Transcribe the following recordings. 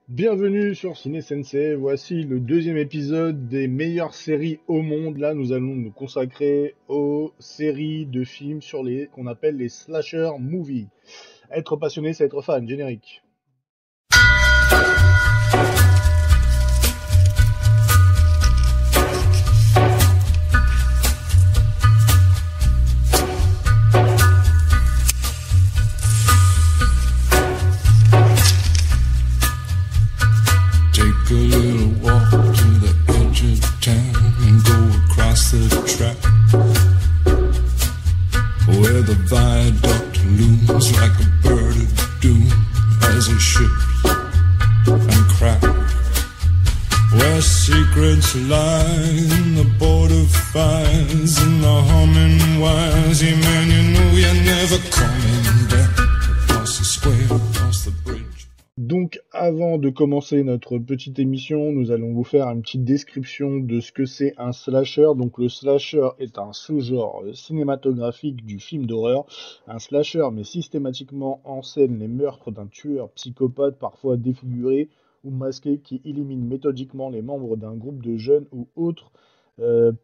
Bienvenue sur Ciné Sensei, voici le deuxième épisode des meilleures séries au monde. Là, nous allons nous consacrer aux séries de films sur les qu'on appelle les slasher movies. Être passionné, c'est être fan. Générique. Take a little walk to the edge of town and go across the track where the viaduct looms like a bird of doom as it ships and cracks, where secrets lie in the border fires and the humming wires. Yeah, man, you know you're never coming back across the square, across the bridge. Donc, avant de commencer notre petite émission, nous allons vous faire une petite description de ce que c'est un slasher. Donc, le slasher est un sous-genre cinématographique du film d'horreur. Un slasher met systématiquement en scène les meurtres d'un tueur psychopathe, parfois défiguré ou masqué, qui élimine méthodiquement les membres d'un groupe de jeunes ou autres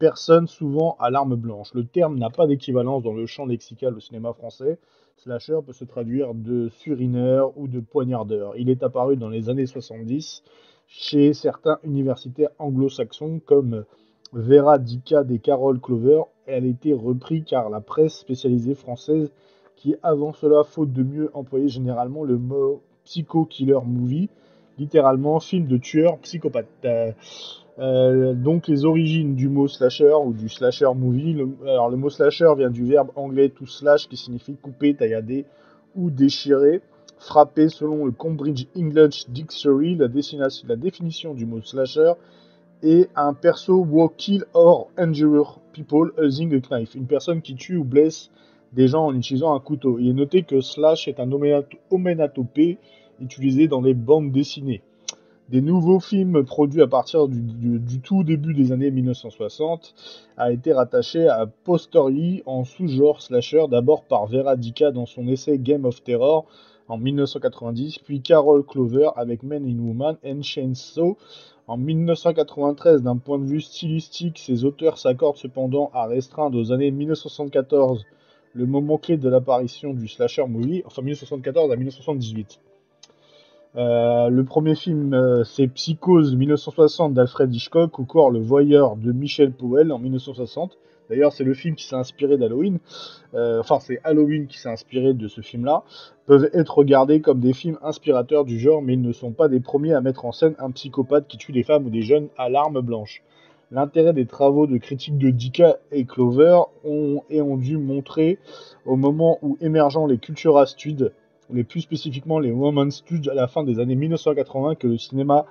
personnes, souvent à l'arme blanche. Le terme n'a pas d'équivalence dans le champ lexical au cinéma français. Slasher peut se traduire de surineur ou de poignardeur. Il est apparu dans les années 70 chez certains universitaires anglo-saxons comme Vera Dica et Carol Clover. Elle a été reprise car la presse spécialisée française qui avant cela, faute de mieux, employait généralement le mot psycho-killer movie, littéralement film de tueur psychopathe. Donc les origines du mot slasher ou du slasher movie. Le mot slasher vient du verbe anglais to slash qui signifie couper, taillader ou déchirer. Frapper selon le Cambridge English Dictionary, la définition du mot slasher est un perso who kill or injure people using a knife. Une personne qui tue ou blesse des gens en utilisant un couteau. Il est noté que slash est un onomatopée utilisé dans les bandes dessinées. Des nouveaux films produits à partir du tout début des années 1960 a été rattaché à posteriori en sous-genre slasher, d'abord par Vera Dica dans son essai Game of Terror en 1990, puis Carol Clover avec Men in Woman and Chainsaw en 1993. D'un point de vue stylistique, ces auteurs s'accordent cependant à restreindre aux années 1974 le moment clé de l'apparition du slasher movie, enfin 1974 à 1978. Le premier film, c'est Psychose 1960 d'Alfred Hitchcock, ou encore Le Voyeur de Michel Powell en 1960. D'ailleurs, c'est le film qui s'est inspiré d'Halloween. C'est Halloween qui s'est inspiré de ce film-là. Peuvent être regardés comme des films inspirateurs du genre, mais ils ne sont pas des premiers à mettre en scène un psychopathe qui tue des femmes ou des jeunes à l'arme blanche. L'intérêt des travaux de critique de Dica et Clover ont dû montrer, au moment où émergeant les Cultura Studies, mais plus spécifiquement les Women's Studies à la fin des années 1980, que le cinéma,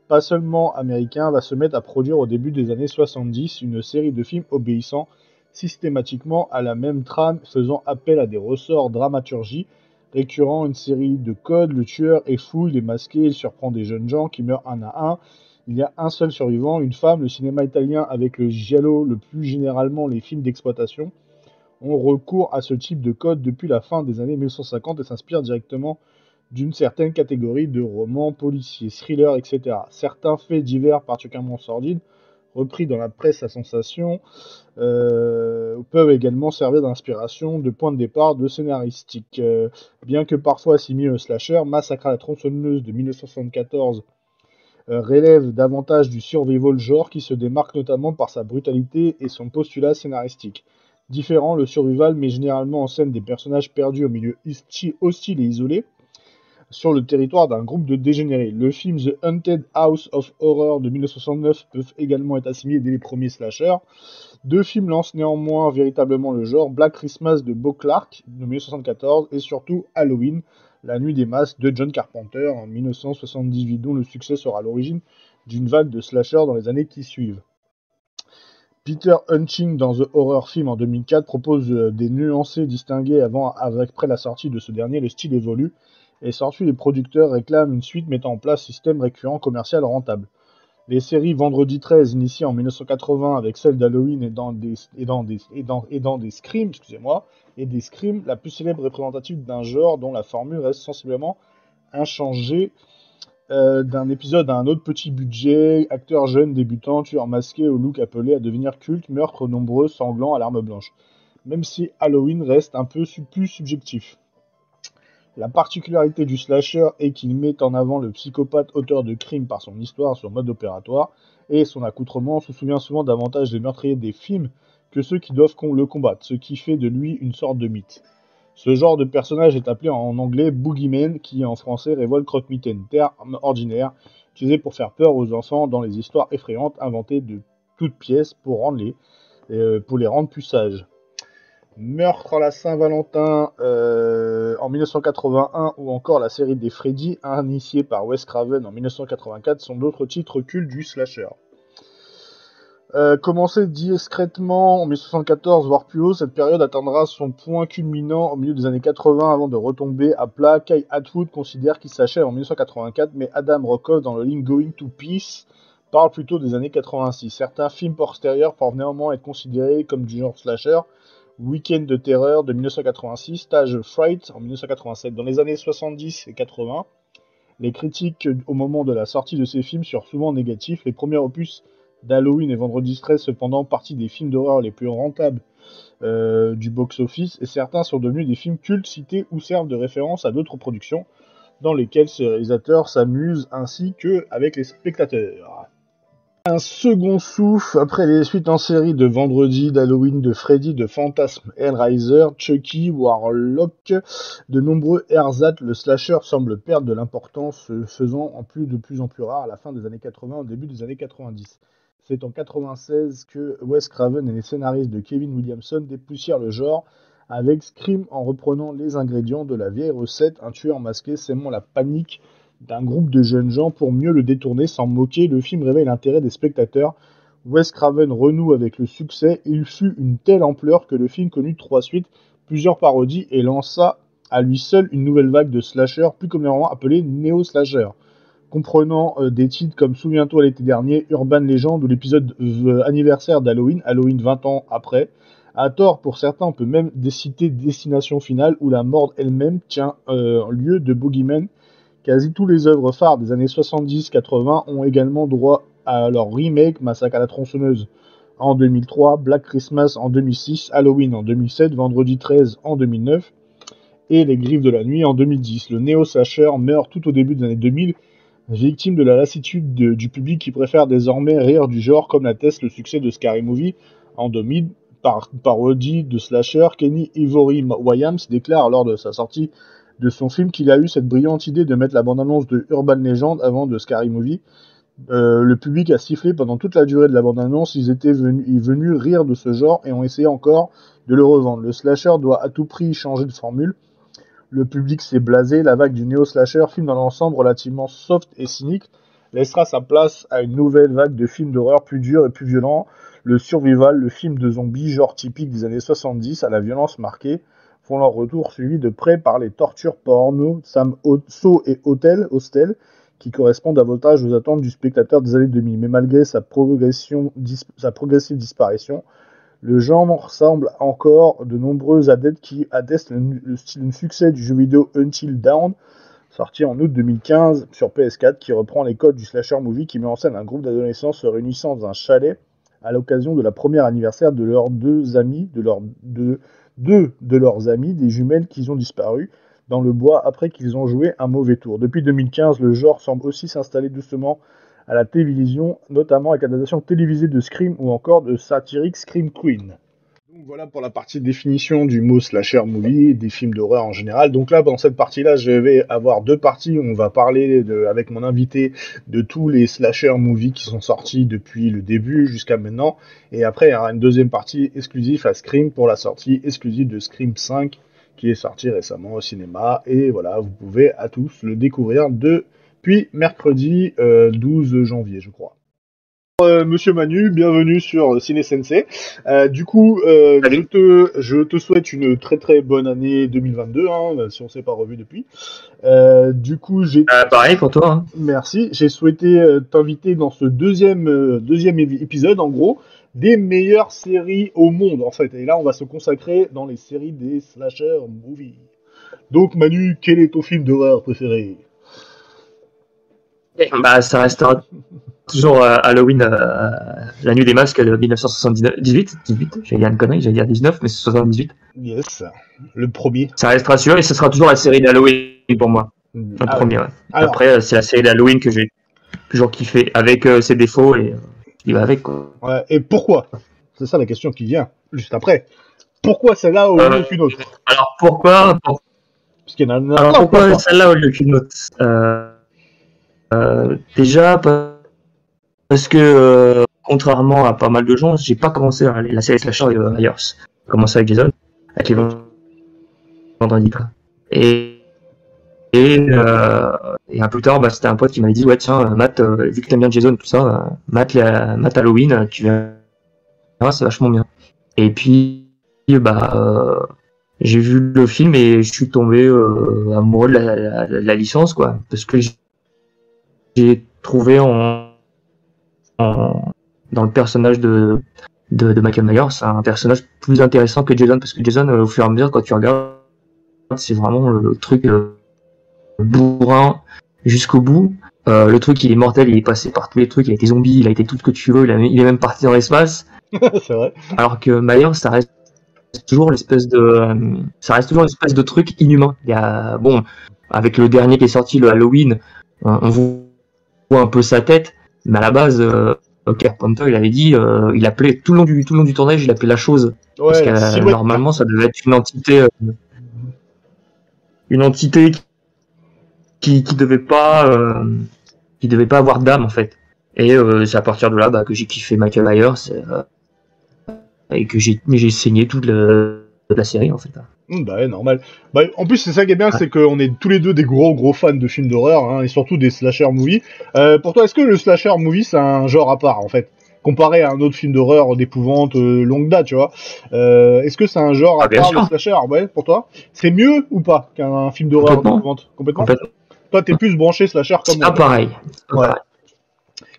pas seulement américain, va se mettre à produire au début des années 70 une série de films obéissant systématiquement à la même trame, faisant appel à des ressorts dramaturgie récurrents, une série de codes. Le tueur est fou, il est masqué, il surprend des jeunes gens qui meurent un à un. Il y a un seul survivant, une femme. Le cinéma italien, avec le giallo, le plus généralement les films d'exploitation, ont recours à ce type de code depuis la fin des années 1950 et s'inspirent directement d'une certaine catégorie de romans policiers, thrillers, etc. Certains faits divers particulièrement sordides, repris dans la presse à sensation, peuvent également servir d'inspiration, de point de départ de scénaristique. Bien que parfois assimilé au slasher, Massacre à la tronçonneuse de 1974 relève davantage du survival genre qui se démarque notamment par sa brutalité et son postulat scénaristique. Différent, le survival met généralement en scène des personnages perdus au milieu hostile et isolé sur le territoire d'un groupe de dégénérés. Le film The Haunted House of Horror de 1969 peut également être assimilé dès les premiers slashers. Deux films lancent néanmoins véritablement le genre, Black Christmas de Bo Clark de 1974 et surtout Halloween, la nuit des masques de John Carpenter en 1978, dont le succès sera à l'origine d'une vague de slashers dans les années qui suivent. Peter Hunting, dans The Horror Film en 2004, propose des nuancés distingués après la sortie de ce dernier, le style évolue, et s'ensuit les producteurs réclament une suite mettant en place un système récurrent commercial rentable. Les séries Vendredi 13, initiées en 1980 avec celle d'Halloween et dans des Scream, la plus célèbre représentative d'un genre dont la formule reste sensiblement inchangée d'un épisode à un autre petit budget, acteur jeune débutant, tueur masqué au look appelé à devenir culte, meurtres nombreux, sanglants à l'arme blanche. Même si Halloween reste un peu plus subjectif. La particularité du slasher est qu'il met en avant le psychopathe auteur de crimes par son histoire, son mode opératoire et son accoutrement. On se souvient souvent davantage des meurtriers des films que ceux qui doivent le combattre, ce qui fait de lui une sorte de mythe. Ce genre de personnage est appelé en anglais boogeyman, qui en français révolte croque-mitaine, terme ordinaire utilisé pour faire peur aux enfants dans les histoires effrayantes inventées de toutes pièces pour les rendre plus sages. Meurtre à la Saint-Valentin en 1981 ou encore la série des Freddy, initiée par Wes Craven en 1984, sont d'autres titres cultes du slasher. Commencée discrètement en 1974, voire plus haut, cette période atteindra son point culminant au milieu des années 80 avant de retomber à plat. Kai Atwood considère qu'il s'achève en 1984, mais Adam Rockoff, dans le livre Going to Peace, parle plutôt des années 86. Certains films postérieurs peuvent néanmoins être considérés comme du genre slasher. Week-end de terreur de 1986, Stage Fright en 1987. Dans les années 70 et 80, les critiques au moment de la sortie de ces films sont souvent négatifs. Les premiers opus d'Halloween et Vendredi 13 cependant partie des films d'horreur les plus rentables du box-office, et certains sont devenus des films cultes cités ou servent de référence à d'autres productions dans lesquelles ce réalisateur s'amuse ainsi qu'avec les spectateurs. Un second souffle après les suites en série de Vendredi, d'Halloween, de Freddy, de Fantasme, Hellraiser, Chucky, Warlock, de nombreux ersatz, le slasher semble perdre de l'importance, se faisant de plus en plus rare à la fin des années 80 au début des années 90. C'est en 96 que Wes Craven et les scénaristes de Kevin Williamson dépoussièrent le genre avec Scream en reprenant les ingrédients de la vieille recette, un tueur masqué sèmant la panique d'un groupe de jeunes gens pour mieux le détourner sans moquer. Le film réveille l'intérêt des spectateurs. Wes Craven renoue avec le succès. Il fut une telle ampleur que le film connut 3 suites, plusieurs parodies et lança à lui seul une nouvelle vague de slasher, plus communément appelée néo-slasher, comprenant des titres comme Souviens-toi l'été dernier, Urban Legend ou l'épisode anniversaire d'Halloween, Halloween 20 ans après. À tort, pour certains, on peut même citer Destination Finale, où la mort elle-même tient lieu de Boogeyman. Quasi tous les œuvres phares des années 70-80 ont également droit à leur remake, Massacre à la tronçonneuse en 2003, Black Christmas en 2006, Halloween en 2007, Vendredi 13 en 2009 et Les Griffes de la Nuit en 2010. Le néo-slasher meurt tout au début des années 2000, victime de la lassitude du public qui préfère désormais rire du genre, comme l'atteste le succès de Scary Movie en 2000. Par parodie de slasher, Kenny Ivory Williams déclare lors de sa sortie de son film qu'il a eu cette brillante idée de mettre la bande-annonce de Urban Legend avant de Scary Movie. Le public a sifflé pendant toute la durée de la bande-annonce, ils étaient venus rire de ce genre et ont essayé encore de le revendre. Le slasher doit à tout prix changer de formule. Le public s'est blasé, la vague du néo-slasher, film dans l'ensemble relativement soft et cynique, laissera sa place à une nouvelle vague de films d'horreur plus durs et plus violents. Le survival, le film de zombies, genre typique des années 70 à la violence marquée, font leur retour suivis de près par les tortures porno, Saw et Hostel, qui correspondent davantage aux attentes du spectateur des années 2000. Mais malgré sa progressive disparition, le genre semble encore de nombreux adeptes qui attestent le succès du jeu vidéo Until Dawn, sorti en août 2015 sur PS4, qui reprend les codes du slasher movie, qui met en scène un groupe d'adolescents se réunissant dans un chalet à l'occasion de la première anniversaire de leurs deux amis, deux de leurs amis, des jumelles qui ont disparu dans le bois après qu'ils ont joué un mauvais tour. Depuis 2015, le genre semble aussi s'installer doucement à la télévision, notamment avec l'adaptation télévisée de Scream ou encore de satirique Scream Queen. Donc voilà pour la partie définition du mot slasher movie et des films d'horreur en général. Donc là, dans cette partie-là, je vais avoir 2 parties où on va parler avec mon invité de tous les slasher movies qui sont sortis depuis le début jusqu'à maintenant. Et après, il y aura une deuxième partie exclusive à Scream pour la sortie exclusive de Scream 5 qui est sorti récemment au cinéma. Et voilà, vous pouvez à tous le découvrir depuis mercredi 12 janvier, je crois. Monsieur Manu, bienvenue sur Ciné Sensei. Je te souhaite une très très bonne année 2022, si on s'est pas revu depuis. Pareil pour toi. Hein. Merci. J'ai souhaité t'inviter dans ce deuxième épisode, en gros, des meilleures séries au monde, en fait. Et là, on va se consacrer dans les séries des slasher movies. Donc, Manu, quel est ton film d'horreur préféré ? Bah, ça restera toujours Halloween, la nuit des masques de 1978, j'allais dire une connerie, j'allais dire 19, mais c'est 78. Yes, le premier. Ça restera sûr et ce sera toujours la série d'Halloween pour moi. Le premier, ouais. Alors, après, c'est la série d'Halloween que j'ai toujours kiffé, avec ses défauts et il va avec, quoi. ouais, et pourquoi? C'est ça la question qui vient juste après. Pourquoi celle-là au lieu qu'une autre? Alors pourquoi Parce qu'il y en a Alors plein, pourquoi quoi. celle-là au lieu qu'une autre Déjà parce que contrairement à pas mal de gens, j'ai pas commencé la série slasher ailleurs. J'ai commencé avec Jason, avec les vendredis. Et un peu plus tard, bah, c'était un pote qui m'avait dit ouais tiens Matt, vu que t'aimes bien Jason tout ça, Matt Halloween, tu verras, c'est vachement bien. Et puis bah j'ai vu le film et je suis tombé amoureux de la licence, quoi, parce que j'ai trouvé dans le personnage de Michael Myers, c'est un personnage plus intéressant que Jason, parce que Jason, au fur et à mesure, quand tu regardes, c'est vraiment le truc bourrin jusqu'au bout. Le truc, il est mortel, il est passé par tous les trucs, il a été zombie, il a été tout ce que tu veux, il est même parti dans l'espace. C'est vrai. Alors que Myers, ça reste toujours l'espèce de truc inhumain. Il y a, bon, avec le dernier qui est sorti, le Halloween, on voit un peu sa tête, mais à la base, Carpenter, il avait dit, il appelait tout le long du tournage, il appelait la chose. Ouais, Parce que normalement, ça devait être une entité qui devait pas avoir d'âme, en fait. Et c'est à partir de là bah, que j'ai kiffé Michael Myers et que j'ai saigné toute la série, en fait. Bah ouais, normal. Bah, en plus, c'est ça qui est bien, c'est qu'on est tous les deux des gros fans de films d'horreur, hein, et surtout des slasher movies. Pour toi, est-ce que le slasher movie, c'est un genre à part, en fait, comparé à un autre film d'horreur d'épouvante longue date, tu vois? Est-ce que c'est un genre à part, le slasher? Ouais, pour toi, c'est mieux ou pas qu'un film d'horreur d'épouvante? Complètement. Toi, t'es plus branché slasher comme moi. Ah, pareil. Ouais.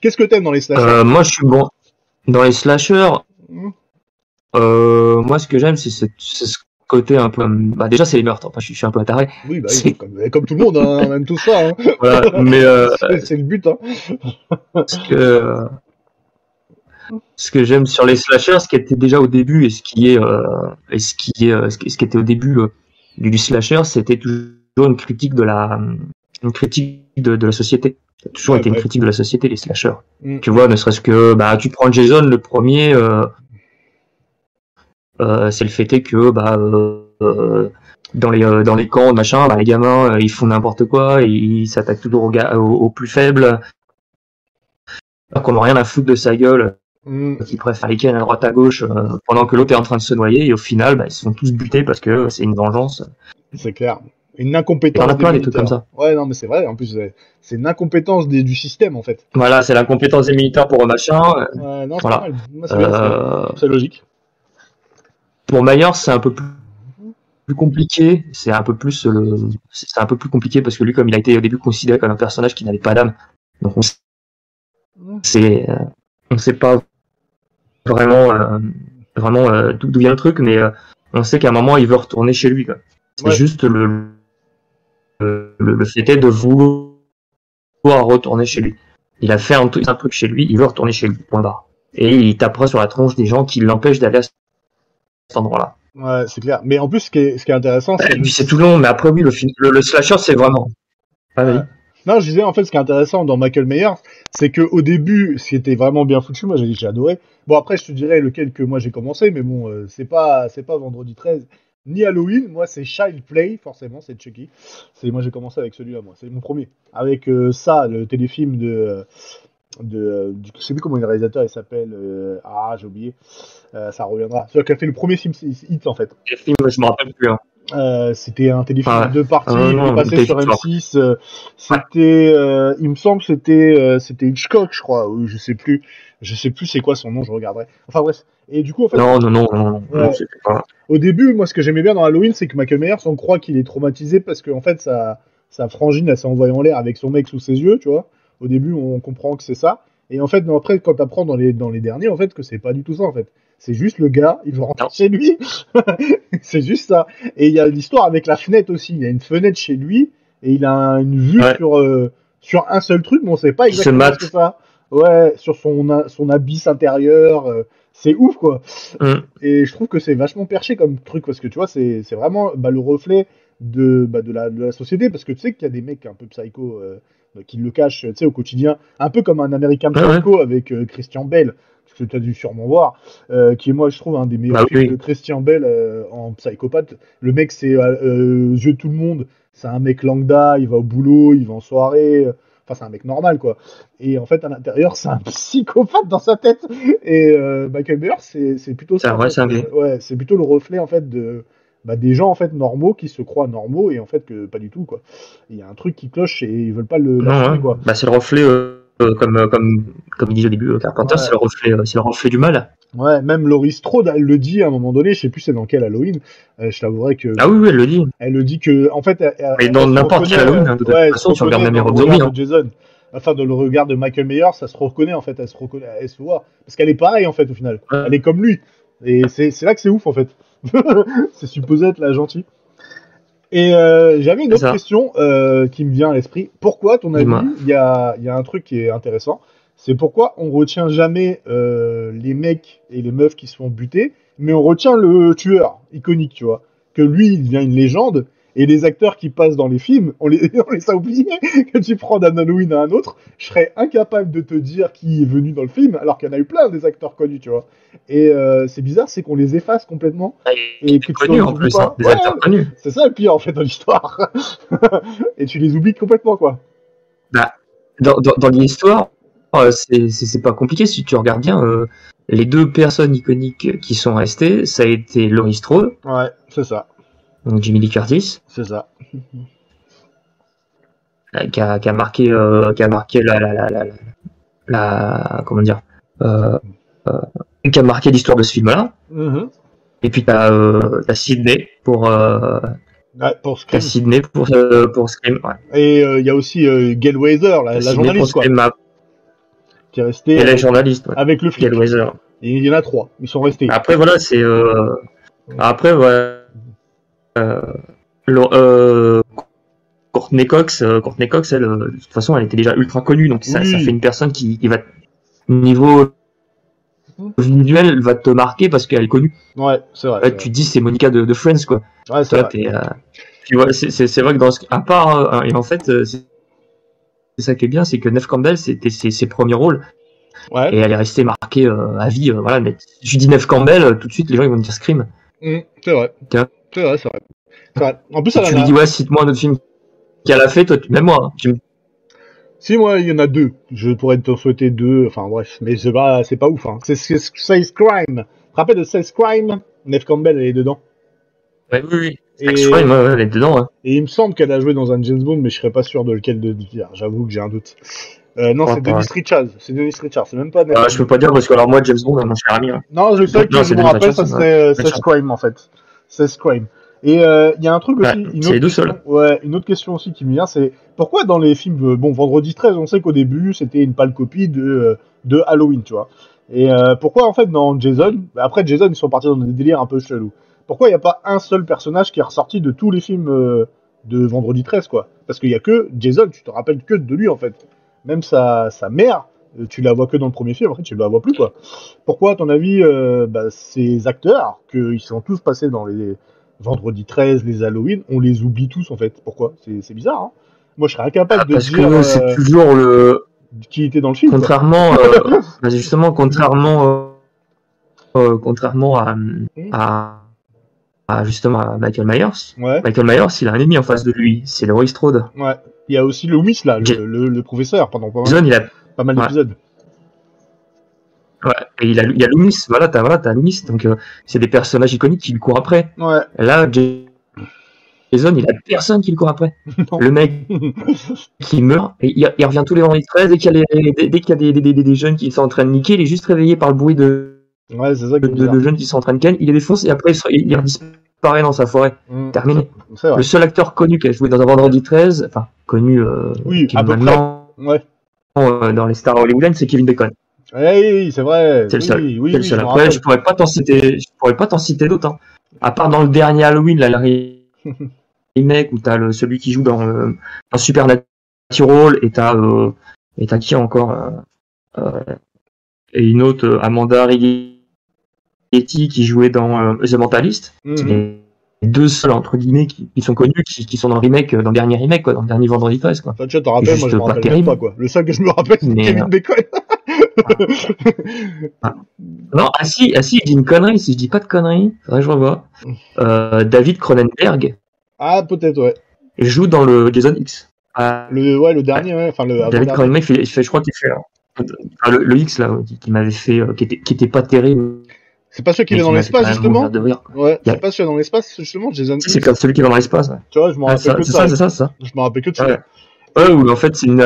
Qu'est-ce que t'aimes dans les slashers? Moi, je suis bon dans les slashers. Moi, ce que j'aime, c'est ce côté un peu. Bah, déjà, c'est les meurtres. Enfin, je suis un peu attaré. Oui, bah, comme tout le monde, hein, on aime tout ça. Hein. Voilà, mais c'est le but. Hein. Ce que j'aime sur les slashers, ce qui était déjà au début et ce qui était au début du slasher, c'était toujours une critique de la société. Ça a toujours été une critique de la société, les slashers. Tu vois, ne serait-ce que, bah, tu prends Jason, le premier, c'est le fait est que, bah, dans les camps, machin, bah, les gamins, ils font n'importe quoi, et ils s'attaquent toujours aux plus faibles, alors qu'on n'a rien à foutre de sa gueule, qui préfère les cannes à droite à gauche, pendant que l'autre est en train de se noyer, et au final, bah, ils se font tous buter parce que c'est une vengeance. C'est clair. Une incompétence. Il y en a plein des trucs comme ça. Ouais, non, mais c'est vrai. En plus, c'est une incompétence du système, en fait. Voilà, c'est l'incompétence des militaires pour machin. Non, voilà. C'est logique. Pour Myers, c'est un peu plus compliqué. C'est un peu plus compliqué parce que lui, comme il a été au début considéré comme un personnage qui n'avait pas d'âme, donc on sait pas vraiment d'où vient le truc, mais on sait qu'à un moment il veut retourner chez lui, quoi. C'est juste le fait est de vouloir retourner chez lui. Il a fait un truc chez lui, il veut retourner chez lui, point barre. Et il tapera sur la tronche des gens qui l'empêchent d'aller à cet endroit-là. Ouais, c'est clair. Mais en plus, ce qui est intéressant, c'est... Et puis c'est tout long, mais après oui, le slasher, c'est vraiment... Non, je disais, en fait, ce qui est intéressant dans Michael Myers, c'est que au début, ce qui était vraiment bien foutu, moi j'ai adoré. Bon, après, je te dirais lequel que moi j'ai commencé, mais bon, c'est pas Vendredi 13, ni Halloween. Moi, c'est Child Play, forcément, c'est Chucky. Moi, j'ai commencé avec celui-là, moi. C'est mon premier. Avec ça, le téléfilm je sais plus comment le réalisateur il s'appelle. J'ai oublié. Ça reviendra. C'est-à-dire qu'il a fait le premier film hit, en fait. Le film, je me rappelle plus. C'était un téléfilm de parties, il est passé sur M6. Il me semble, c'était Hitchcock, je crois, ou je sais plus c'est quoi son nom, je regarderai. Enfin bref. Et du coup, en fait. Non, c'était pas. Au début, moi, ce que j'aimais bien dans Halloween, c'est que Michael Myers, on croit qu'il est traumatisé parce qu'en fait, sa frangine, elle s'est envoyée en l'air avec son mec sous ses yeux, tu vois. Au début, on comprend que c'est ça. Et en fait, après, quand t'apprends dans les derniers, en fait, que c'est pas du tout ça, en fait. C'est juste le gars, il veut rentrer chez lui. C'est juste ça. Et il y a l'histoire avec la fenêtre aussi. Il y a une fenêtre chez lui et il a une vue sur un seul truc, mais on sait pas Qui se exactement mate. ce que ça. Ouais, sur son abysse intérieur, c'est ouf quoi. Et je trouve que c'est vachement perché comme truc parce que tu vois, c'est vraiment le reflet de la société parce que tu sais qu'il y a des mecs un peu psycho qui le cachent, tu sais, au quotidien, un peu comme un American Psycho avec Christian Bale, que tu as dû sûrement voir, qui est moi je trouve un des meilleurs films de Christian Bale en psychopathe. Le mec c'est aux yeux de tout le monde, c'est un mec lambda, il va au boulot, il va en soirée. Enfin, c'est un mec normal, quoi. Et en fait, à l'intérieur, c'est un psychopathe dans sa tête. Et Michael Myers, c'est plutôt ça. Ouais, c'est plutôt le reflet, en fait, des gens, en fait, normaux qui se croient normaux et en fait, que pas du tout, quoi. Il y a un truc qui cloche et ils veulent pas l'assumer, quoi. C'est le reflet, comme il dit au début, Carpenter, c'est le reflet du mal. Ouais, même Laurie Strode, elle le dit à un moment donné, je sais plus c'est dans quel Halloween, je t'avouerais que... Ah oui, elle le dit. Elle le dit que, en fait... Mais dans n'importe quel Halloween, de toute façon, tu regardes même les Rob Zombie. Jason. Enfin, dans le regard de Michael Myers, ça se reconnaît, en fait, elle se voit. Parce qu'elle est pareille, en fait, au final. Ouais. Elle est comme lui. Et c'est là que c'est ouf, en fait. C'est supposé être la gentille. Et j'avais une autre question qui me vient à l'esprit. Pourquoi, à ton avis, il y a un truc qui est intéressant, c'est pourquoi on retient jamais les mecs et les meufs qui se font buter, mais on retient le tueur iconique, tu vois. Que lui, il devient une légende, et les acteurs qui passent dans les films, on les a oubliés. Que tu prends d'un Halloween à un autre, je serais incapable de te dire qui est venu dans le film, alors qu'il y en a eu plein des acteurs connus, tu vois. Et c'est bizarre, c'est qu'on les efface complètement. Et que connus en plus, hein, des acteurs connus. C'est ça le pire, en fait, dans l'histoire. Et tu les oublies complètement, quoi. Bah, dans l'histoire, c'est pas compliqué si tu regardes bien. Les deux personnes iconiques qui sont restées, ça a été Laurie Strode. Ouais, c'est ça. Donc Jamie Lee Curtis. C'est ça. Qui a marqué la comment dire, qui a marqué l'histoire de ce film-là. Mm-hmm. Et puis t'as Sidney pour Scream. T'as Sidney pour Scream. Ouais. Et il y a aussi Gail Weather, la journaliste, quoi. Qui est restée. Et la journaliste. Ouais. Avec le flic. Gail Weather. Et il y en a 3. Ils sont restés. Après voilà, c'est après ouais. Courtney Cox, elle, de toute façon, elle était déjà ultra connue, donc ça fait une personne qui va, niveau visuel, va te marquer parce qu'elle est connue. Ouais, c'est vrai. Là, tu dis c'est Monica de Friends, quoi. Ouais, c'est vrai. Puis ouais, c'est vrai que à part, et en fait, c'est ça qui est bien, c'est que Neve Campbell, c'était ses premiers rôles. Ouais. Et elle est restée marquée à vie. Voilà, mais je dis Neve Campbell, tout de suite, les gens ils vont me dire Scream. C'est vrai. C'est vrai. En plus, tu lui dis, ouais, cite-moi un autre film qu'elle a fait, toi, même moi. Si, moi, il y en a 2. Je pourrais te souhaiter 2. Enfin, bref. Mais c'est pas ouf. Hein. C'est Sex Crime. Tu te rappelles de Sex Crime? Neve Campbell, elle est dedans. Ouais, oui. Sex Crime, elle est dedans. Ouais. Et il me semble qu'elle a joué dans un James Bond, mais je serais pas sûr de lequel de dire. J'avoue que j'ai un doute. Non, c'est Dennis Richards. C'est Dennis Richards. C'est même pas. Je peux pas dire parce que alors moi, James Bond, mon cher ami. Hein. Non, je sais que je me rappelle, ça serait Sex Crime, en fait. Sex Crime. Et il y a un truc aussi, une autre question aussi qui me vient, c'est pourquoi dans les films, Vendredi 13, on sait qu'au début c'était une pâle copie de Halloween, tu vois. Et pourquoi en fait dans Jason, après Jason ils sont partis dans des délires un peu chelous. Pourquoi il n'y a pas un seul personnage qui est ressorti de tous les films de Vendredi 13, quoi? Parce qu'il y a que Jason, tu te rappelles que de lui en fait. Même sa mère, tu la vois que dans le premier film, après tu la vois plus, quoi. Pourquoi à ton avis ces acteurs, qu'ils sont tous passés dans les Vendredi 13, les Halloween, on les oublie tous en fait. Pourquoi? C'est bizarre, hein. Moi, je serais incapable de dire. Parce que c'est toujours qui était dans le film. Contrairement, justement, contrairement à justement à Michael Myers. Ouais. Michael Myers, il a un ennemi en face de lui, c'est Laurie Strode. Ouais. Il y a aussi Loomis là, le professeur pendant pas mal d'épisodes. Ouais, et il y a Loomis, voilà, t'as Loomis, donc c'est des personnages iconiques qui lui courent après. Ouais. Là, Jason, il a personne qui le court après. Non. Le mec qui meurt, et il revient tous les vendredis 13, dès qu'il y a des jeunes qui sont en train de niquer, il est juste réveillé par le bruit de jeunes qui sont en train de ken, il les défonce, et après il disparaît dans sa forêt. Terminé. Le seul acteur connu qui a joué dans un vendredi 13, enfin, connu, qui est maintenant dans les stars hollywoodiennes, c'est Kevin Bacon. Oui, c'est vrai. C'est le seul. C'est le seul. Après, je pourrais pas t'en citer d'autres. Hein. À part dans le dernier Halloween, là, le remake où t'as celui qui joue dans Supernatural, Tyrol et t'as qui encore et une autre Amanda Righetti qui jouait dans The Mentalist. C'est les deux seuls entre guillemets qui sont connus, qui sont dans le remake, dans le dernier remake, quoi, dans le dernier Vendredi 13, quoi. Enfin, tu te rappelles, moi je me rappelle terrible. pas, quoi. Le seul que je me rappelle, c'est Kevin Bacon. Non, si, je dis une connerie, si je dis pas de conneries, faudrait que je revois. David Cronenberg. Ah, peut-être, ouais. Joue dans le Jason X. Le dernier, ouais. Enfin, David Cronenberg, je crois qu'il fait le X, là, qui m'avait fait, qui était pas terrible. C'est pas celui qui est dans l'espace, justement? Ouais, c'est pas celui dans l'espace, justement, Jason X. C'est comme celui qui est dans l'espace, ouais. Tu vois, je m'en rappelle que de ça. C'est ça. Je m'en rappelle que de ça. Ouais, où en fait, il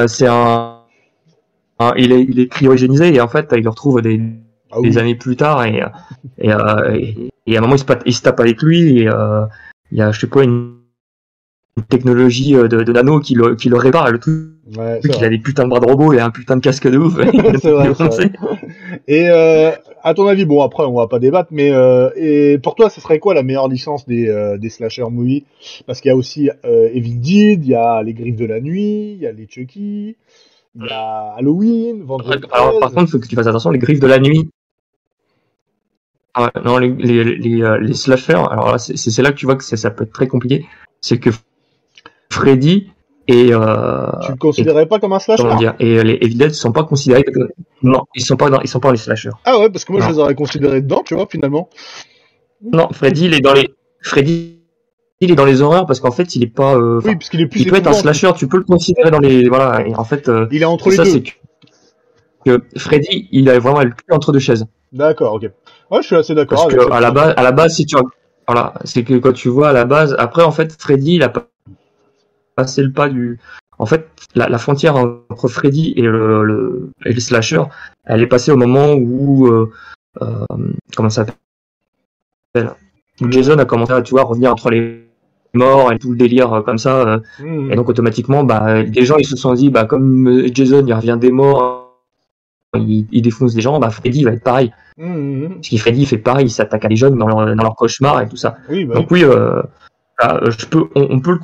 est cryogénisé et en fait, il le retrouve des années plus tard et à un moment, il se tape avec lui et il y a, je sais pas, une technologie de nano qui le répare, le truc. Ouais, il a des putains de bras de robot et un putain de casque de ouf. C'est vrai. Et à ton avis, bon après on va pas débattre, mais et pour toi, ce serait quoi la meilleure licence des slasher movies? Parce qu'il y a aussi Evil Dead, il y a les Griffes de la Nuit, il y a les Chucky, il y a Halloween, Vendredi 13. Alors par contre, il faut que tu fasses attention, les Griffes de la Nuit. Non, les slashers. Alors là, c'est là que tu vois que ça peut être très compliqué. C'est que Freddy et tu le considérais pas comme un slasher? Comment dire? Et les Evil Dead sont pas considérés non, ils sont pas dans les slashers. Ah ouais, parce que moi je les aurais considérés dedans, tu vois, finalement. Non, Freddy il est dans les horreurs parce qu'en fait il est pas oui, parce qu'il est plus il peut être un slasher, tu peux le considérer dans les voilà, et en fait il est entre les deux. C'est que Freddy, il a vraiment le cul entre deux chaises. D'accord, OK. Ouais, je suis assez d'accord parce que à la base si tu voilà, c'est que quand tu vois à la base, après en fait Freddy il a pas passé le pas du. En fait, la frontière entre Freddy et le slasher, elle est passée au moment où comment ça s'appelle, Jason a commencé à revenir entre les morts et tout le délire comme ça, et donc automatiquement, les gens ils se sont dit, comme Jason il revient des morts, il défonce des gens, Freddy va être pareil. Parce que Freddy il fait pareil, il s'attaque à des jeunes dans leur cauchemar et tout ça. Donc oui, on peut le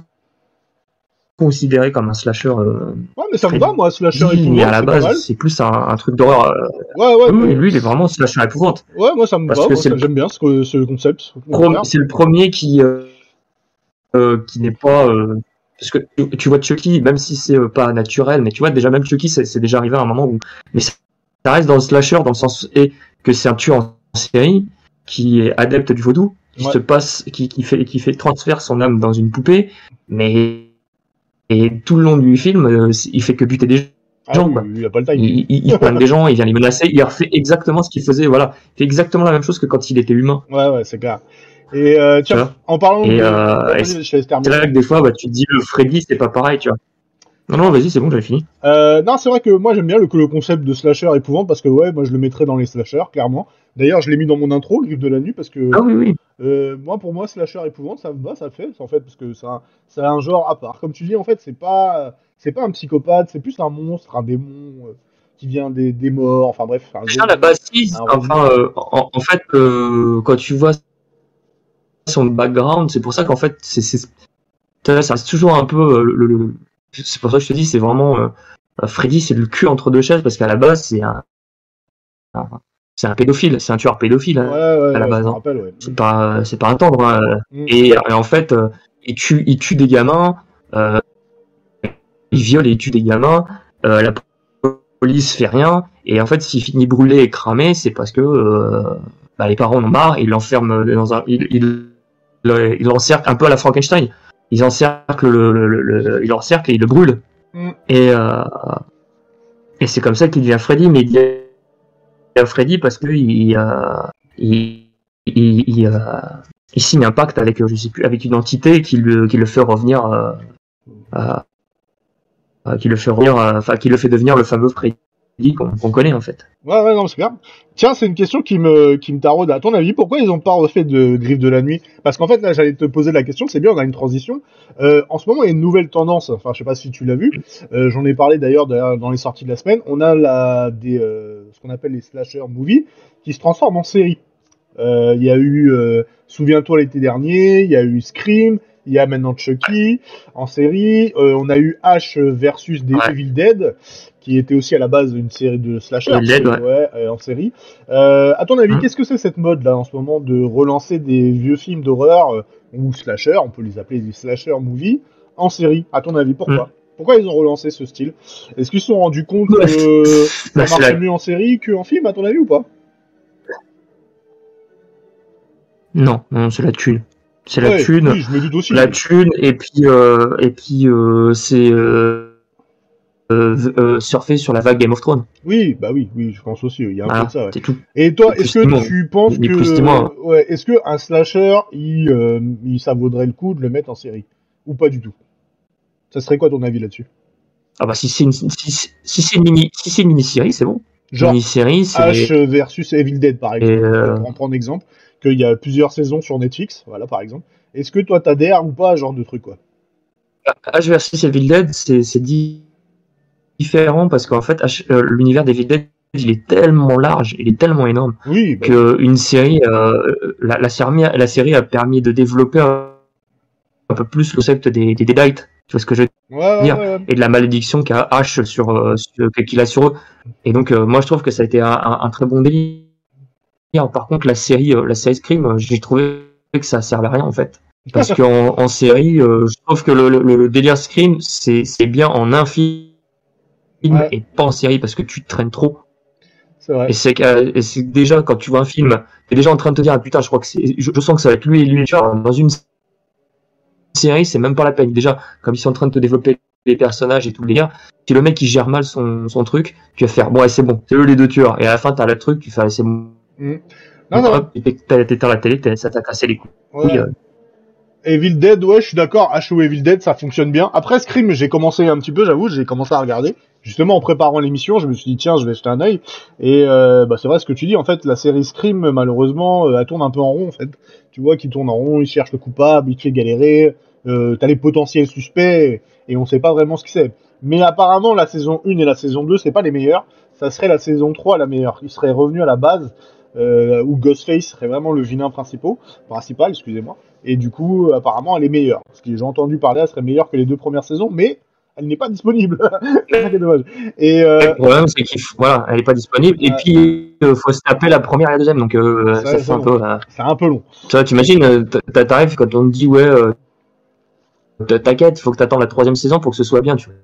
considéré comme un slasher. Ouais, mais ça me va, moi, slasher épouvante. Mais à la base, c'est plus un truc d'horreur. Ouais. Oui, lui, il est vraiment slasher épouvante. Ouais, moi, ça me va. J'aime bien ce concept. C'est le premier qui n'est pas. Parce que tu vois Chucky, même si c'est pas naturel, mais tu vois, déjà, même Chucky, c'est déjà arrivé à un moment où. Mais ça reste dans le slasher, dans le sens que c'est un tueur en série qui est adepte du vaudou, qui fait transfère son âme dans une poupée, mais. Et tout le long du film, il fait que buter des gens. Il a pas le time. Il pointe des gens, il vient les menacer, il refait exactement ce qu'il faisait. Voilà, il fait exactement la même chose que quand il était humain. Ouais, c'est clair. Et tiens, en parlant c'est là que des fois, tu te dis le Freddy, c'est pas pareil, tu vois. Non, vas-y, c'est bon, j'avais fini. Non, c'est vrai que moi j'aime bien le concept de slasher épouvante parce que moi je le mettrais dans les slashers, clairement. D'ailleurs, je l'ai mis dans mon intro, Griffes de la Nuit, parce que. Ah oui. Pour moi, slasher épouvante, ça me va, ça le fait, en fait, parce que c'est un genre à part. Comme tu dis, en fait, c'est pas un psychopathe, c'est plus un monstre, un démon qui vient des morts, enfin bref. La base 6, en fait, quand tu vois son background, c'est pour ça qu'en fait, ça reste toujours un peu c'est pour ça que je te dis, c'est vraiment Freddy, c'est le cul entre deux chaises parce qu'à la base, c'est un pédophile, c'est un tueur pédophile à la base. C'est pas un tendre. Et en fait, il tue des gamins, il viole et il tue des gamins. La police fait rien. Et en fait, s'il finit brûlé et cramé, c'est parce que les parents en ont marre. Ils l'enferment dans il l'encercle un peu à la Frankenstein. Ils encerclent il l'encercle et il le brûle. Et c'est comme ça qu'il devient Freddy, mais il devient Freddy parce que il signe un pacte avec je sais plus, avec une entité qui le fait revenir qui le fait devenir le fameux Freddy qu'on connaît en fait. Ouais, non, c'est clair. Tiens, c'est une question qui me taraude. À ton avis, pourquoi ils ont pas refait de Griffes de la Nuit? Parce qu'en fait, là, j'allais te poser la question, c'est bien, on a une transition. En ce moment, il y a une nouvelle tendance, enfin, je sais pas si tu l'as vu, j'en ai parlé d'ailleurs dans les sorties de la semaine, on a ce qu'on appelle les slasher movies, qui se transforment en série. Il y a eu, souviens-toi l'été dernier, il y a eu Scream, Il y a maintenant Chucky en série. On a eu Ash versus des Evil Dead, qui était aussi à la base une série de slashers en série. À ton avis, qu'est-ce que c'est cette mode là en ce moment de relancer des vieux films d'horreur ou slashers, on peut les appeler des slasher movies, en série? À ton avis, pourquoi? Pourquoi ils ont relancé ce style? Est-ce qu'ils se sont rendus compte que ça marchait mieux en série qu'en film, à ton avis, ou pas? Non, c'est la thune. C'est la thune. Oui, je me doute aussi. La thune, et puis c'est surfer sur la vague Game of Thrones. Oui, bah oui, je pense aussi. Il y a un peu de ça. Ouais. C'est tout. Et toi, est-ce que tu penses que, est-ce que un slasher, ça vaudrait le coup de le mettre en série, ou pas du tout? Ça serait quoi ton avis là-dessus? Ah bah si c'est une mini-série, c'est bon. Genre mini-série, c'est Ash versus Evil Dead par exemple. Pour en prendre exemple, qu'il y a plusieurs saisons sur Netflix, voilà par exemple. Est-ce que toi t'adhères ou pas à ce genre de truc quoi? Ash versus Evil Dead, c'est différent parce qu'en fait l'univers d'Evil Dead il est tellement large, il est tellement énorme qu'une série, la série a permis de développer un peu plus le concept des Deadites. Tu vois ce que je veux dire, et de la malédiction qu'a Ash qu'il a sur eux. Et donc moi je trouve que ça a été un très bon délire. Par contre la série Scream, j'ai trouvé que ça servait à rien en fait. Parce qu'en série, je trouve que le délire Scream c'est bien en un film et pas en série parce que tu te traînes trop. C'est vrai. Et c'est déjà quand tu vois un film, t'es déjà en train de te dire putain je crois que je sens que ça va être lui et lui, tu vois, dans une série, c'est même pas la peine. Déjà, comme ils sont en train de te développer les personnages et tout le délire, si le mec il gère mal son truc, tu vas faire bon, c'est bon, c'est eux les deux tueurs. Et à la fin, t'as le truc, tu fais c'est bon. Non. T'éteins la télé, ça t'a cassé les couilles. Evil Dead, je suis d'accord. Ash ou Evil Dead, ça fonctionne bien. Après Scream, j'ai commencé un petit peu, j'avoue, j'ai commencé à regarder. Justement, en préparant l'émission, je me suis dit tiens, je vais jeter un œil. Et c'est vrai ce que tu dis. En fait, la série Scream, malheureusement, elle tourne un peu en rond. En fait, tu vois qu'il tourne en rond, il cherche le coupable, il te fait galérer. T'as les potentiels suspects et on sait pas vraiment ce que c'est. Mais apparemment, la saison 1 et la saison 2, c'est pas les meilleures. Ça serait la saison 3 la meilleure. Il serait revenu à la base où Ghostface serait vraiment le vilain principal, excusez-moi. Et du coup, apparemment, elle est meilleure. Ce que j'ai entendu parler, elle serait meilleure que les 2 premières saisons, mais elle n'est pas disponible. C'est dommage. Et le problème, c'est elle est pas disponible. Et puis, faut se taper la première et la deuxième. Donc, ça fait un peu. C'est un peu long. Tu vois, t'imagines, t'arrives quand on te dit t'inquiète, faut que t'attends la 3e saison pour que ce soit bien, tu vois.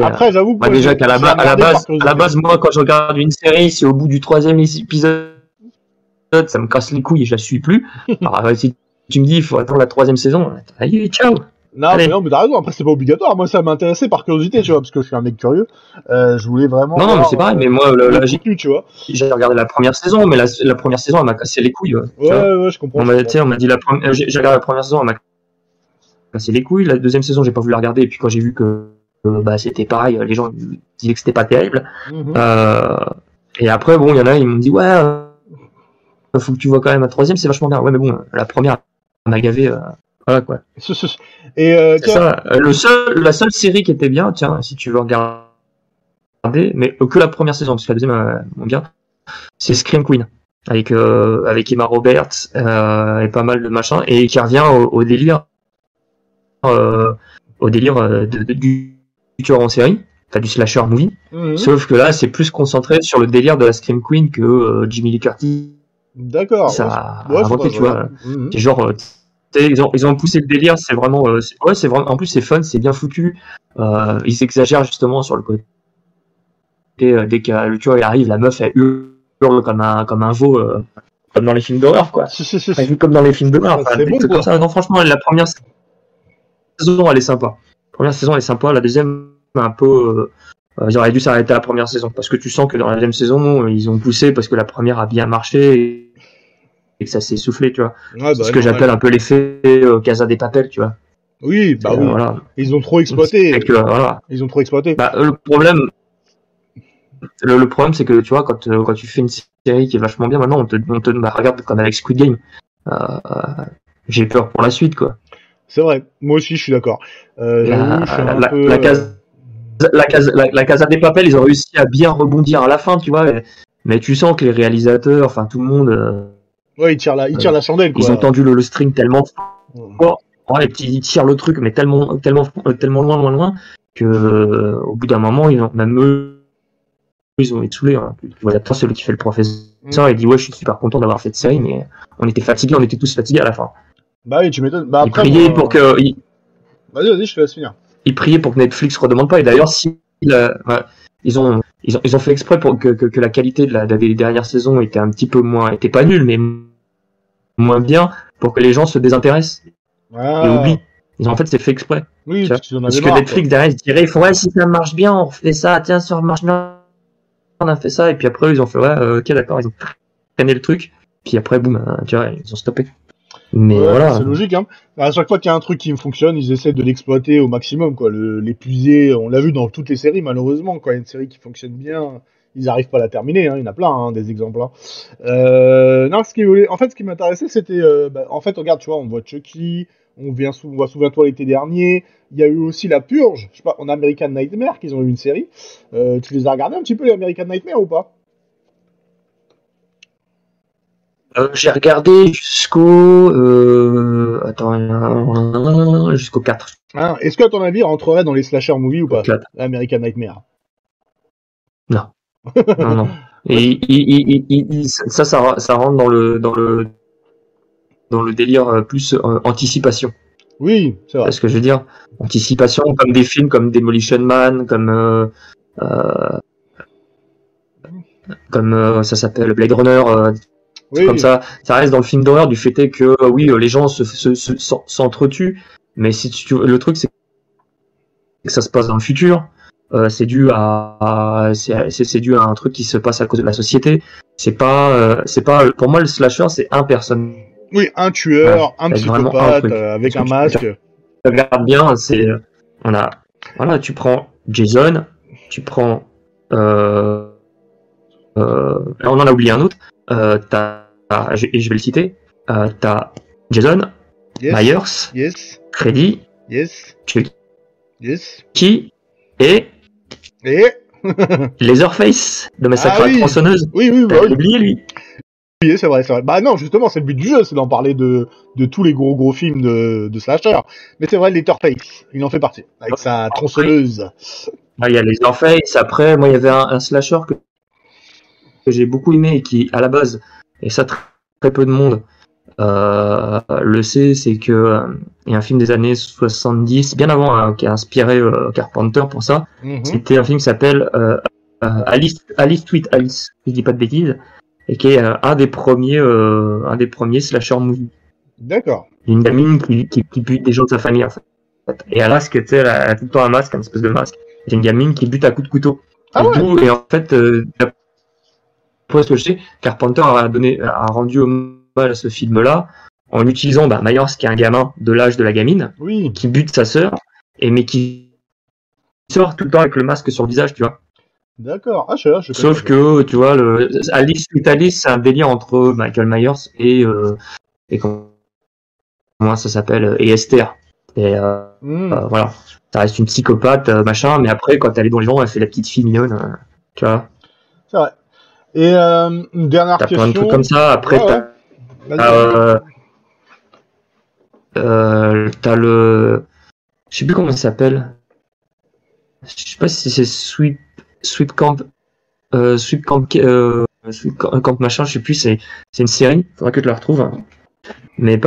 Après, j'avoue que. Déjà qu'à la base, moi, quand je regarde une série, si au bout du 3e épisode, ça me casse les couilles et je la suis plus. Alors, si tu me dis, il faut attendre la 3e saison, allez, ciao! Non, mais t'as raison. Après, c'est pas obligatoire. Moi, ça m'intéressait par curiosité, tu vois, parce que je suis un mec curieux. Je voulais vraiment. Non, mais c'est pareil. Mais moi, tu vois. J'ai regardé la première saison, mais la première saison, elle m'a cassé les couilles. Je comprends. On m'a dit j'ai regardé la première saison, elle m'a cassé les couilles. La 2e saison, j'ai pas voulu la regarder. Et puis quand j'ai vu que c'était pareil, les gens disaient que c'était pas terrible. Et après, bon, il y en a, ils m'ont dit faut que tu vois quand même la 3e, c'est vachement bien. Ouais, mais bon, la première m'a gavé. Voilà quoi. Et c'est ça. La seule série qui était bien, tiens, si tu veux regarder, mais que la première saison, parce que la deuxième bien, c'est Scream Queen avec Emma Roberts et pas mal de machins, et qui revient au délire du tueur en série, enfin du slasher movie. Sauf que là, c'est plus concentré sur le délire de la Scream Queen que Jamie Lee Curtis. D'accord. Ça a inventé, tu vois. C'est genre. Ils ont poussé le délire, c'est vraiment, c'est vraiment, en plus c'est fun, c'est bien foutu. Ils exagèrent justement sur le côté. Dès que le tueur il arrive, la meuf elle hurle comme un veau, comme dans les films d'horreur quoi. Comme dans les films d'horreur. C'est bon, comme ça. Non, franchement, la première saison elle est sympa. La deuxième un peu. Ils auraient dû s'arrêter à la première saison parce que tu sens que dans la deuxième saison ils ont poussé parce que la première a bien marché. Et que ça s'est essoufflé, tu vois. C'est ce que j'appelle un peu l'effet Casa des Papel, tu vois. Oui, oui. Voilà. Ils ont trop exploité. Ils ont trop exploité. Le problème, c'est que, tu vois, quand tu fais une série qui est vachement bien, maintenant, on te regarde comme avec Squid Game. J'ai peur pour la suite, quoi. C'est vrai. Moi aussi, je suis d'accord. La Casa des Papel, ils ont réussi à bien rebondir à la fin, tu vois. Mais tu sens que les réalisateurs, enfin, tout le monde, ils tirent la chandelle, quoi. Ils ont tendu le string tellement fort. Ouais, et puis ils tirent le truc, mais tellement loin, que au bout d'un moment, même eux, ils ont été saoulés. Hein. Voilà, toi, celui qui fait le professeur, il dit ouais, je suis super content d'avoir fait cette série, mais on était tous fatigués à la fin. Bah oui, tu m'étonnes. Bah, Ils priaient pour que, Vas-y, je te laisse finir. ils priaient pour que Netflix redemande pas. Et d'ailleurs, si ils ont fait exprès pour que la qualité des dernières saisons était pas nulle, mais moins bien, pour que les gens se désintéressent et oublient. En fait, c'est fait exprès. Oui, parce que Netflix derrière ils se dirait, ouais, si ça marche bien, on refait ça, tiens, ça marche bien, on a fait ça, et puis après ils ont fait, ouais, ok, d'accord, ils ont traîné le truc, puis après, boum, tu vois, ils ont stoppé. Mais ouais, voilà. C'est logique, hein. À chaque fois qu'il y a un truc qui me fonctionne, ils essaient de l'exploiter au maximum, quoi. L'épuiser, on l'a vu dans toutes les séries, malheureusement, quand il y a une série qui fonctionne bien, ils n'arrivent pas à la terminer, hein. Il y en a plein, hein, des exemples, hein. Non, ce qui m'intéressait, c'était, en fait, regarde, tu vois, on voit Chucky, on voit Souviens-toi l'été dernier, il y a eu aussi La Purge, je sais pas, en American Nightmare, qu'ils ont eu une série. Tu les as regardés un petit peu, les American Nightmare, ou pas? J'ai regardé jusqu'au 4. Hein, est-ce que, à ton avis, rentrerait dans les slasher movies ou pas? 4. American Nightmare. Non. Non. Et ça rentre dans le délire plus anticipation. Oui, c'est vrai. C'est ce que je veux dire. Anticipation, comme des films comme Demolition Man, comme ça s'appelle Blade Runner. Oui. Comme ça reste dans le film d'horreur du fait est que oui, les gens s'entretuent, mais si le truc c'est que ça se passe dans le futur. C'est dû à un truc qui se passe à cause de la société. C'est pas pour moi le slasher c'est un personnage. Oui, un tueur, un psychopathe avec un masque. Tu regardes bien, c'est voilà, tu prends Jason, tu prends on en a oublié un autre. Et je vais le citer. T'as Jason, Myers, Freddy, Chucky et Leatherface de Massacre à la tronçonneuse. Oui, t'as oublié lui. Oui, c'est vrai. Bah non, justement, c'est le but du jeu, c'est d'en parler de tous les gros films de slasher. Mais c'est vrai, Leatherface, il en fait partie, avec sa tronçonneuse. Il y a Leatherface, après, moi il y avait un slasher que j'ai beaucoup aimé et qui, à la base, et ça très peu de monde le sait, c'est que il y a un film des années 70, bien avant, qui a inspiré Carpenter pour ça. C'était un film qui s'appelle Alice Sweet Alice, si je dis pas de bêtises, et qui est un des premiers slasher movie. D'accord. Une gamine qui bute des gens de sa famille en fait. Et à masque, tu sais, elle a tout le temps un masque, une espèce de masque. C'est une gamine qui bute à coups de couteau. Et en fait, pour ce que je sais, Carpenter a rendu hommage à ce film-là en utilisant Myers, qui est un gamin de l'âge de la gamine, qui bute sa sœur, mais qui sort tout le temps avec le masque sur le visage, tu vois. D'accord. Sauf que, tu vois, Alice, c'est un délire entre Michael Myers et comment ça s'appelle, et Esther. Et voilà, ça reste une psychopathe, machin, mais après, quand elle est dans les gens, elle fait la petite fille mignonne, tu vois. C'est vrai. Et une dernière question. T'as plein de trucs comme ça. Après, t'as le, je sais plus comment ça s'appelle. Je sais pas si c'est Sweet Camp machin. Je sais plus. C'est une série. Faudrait que tu la retrouves. Mais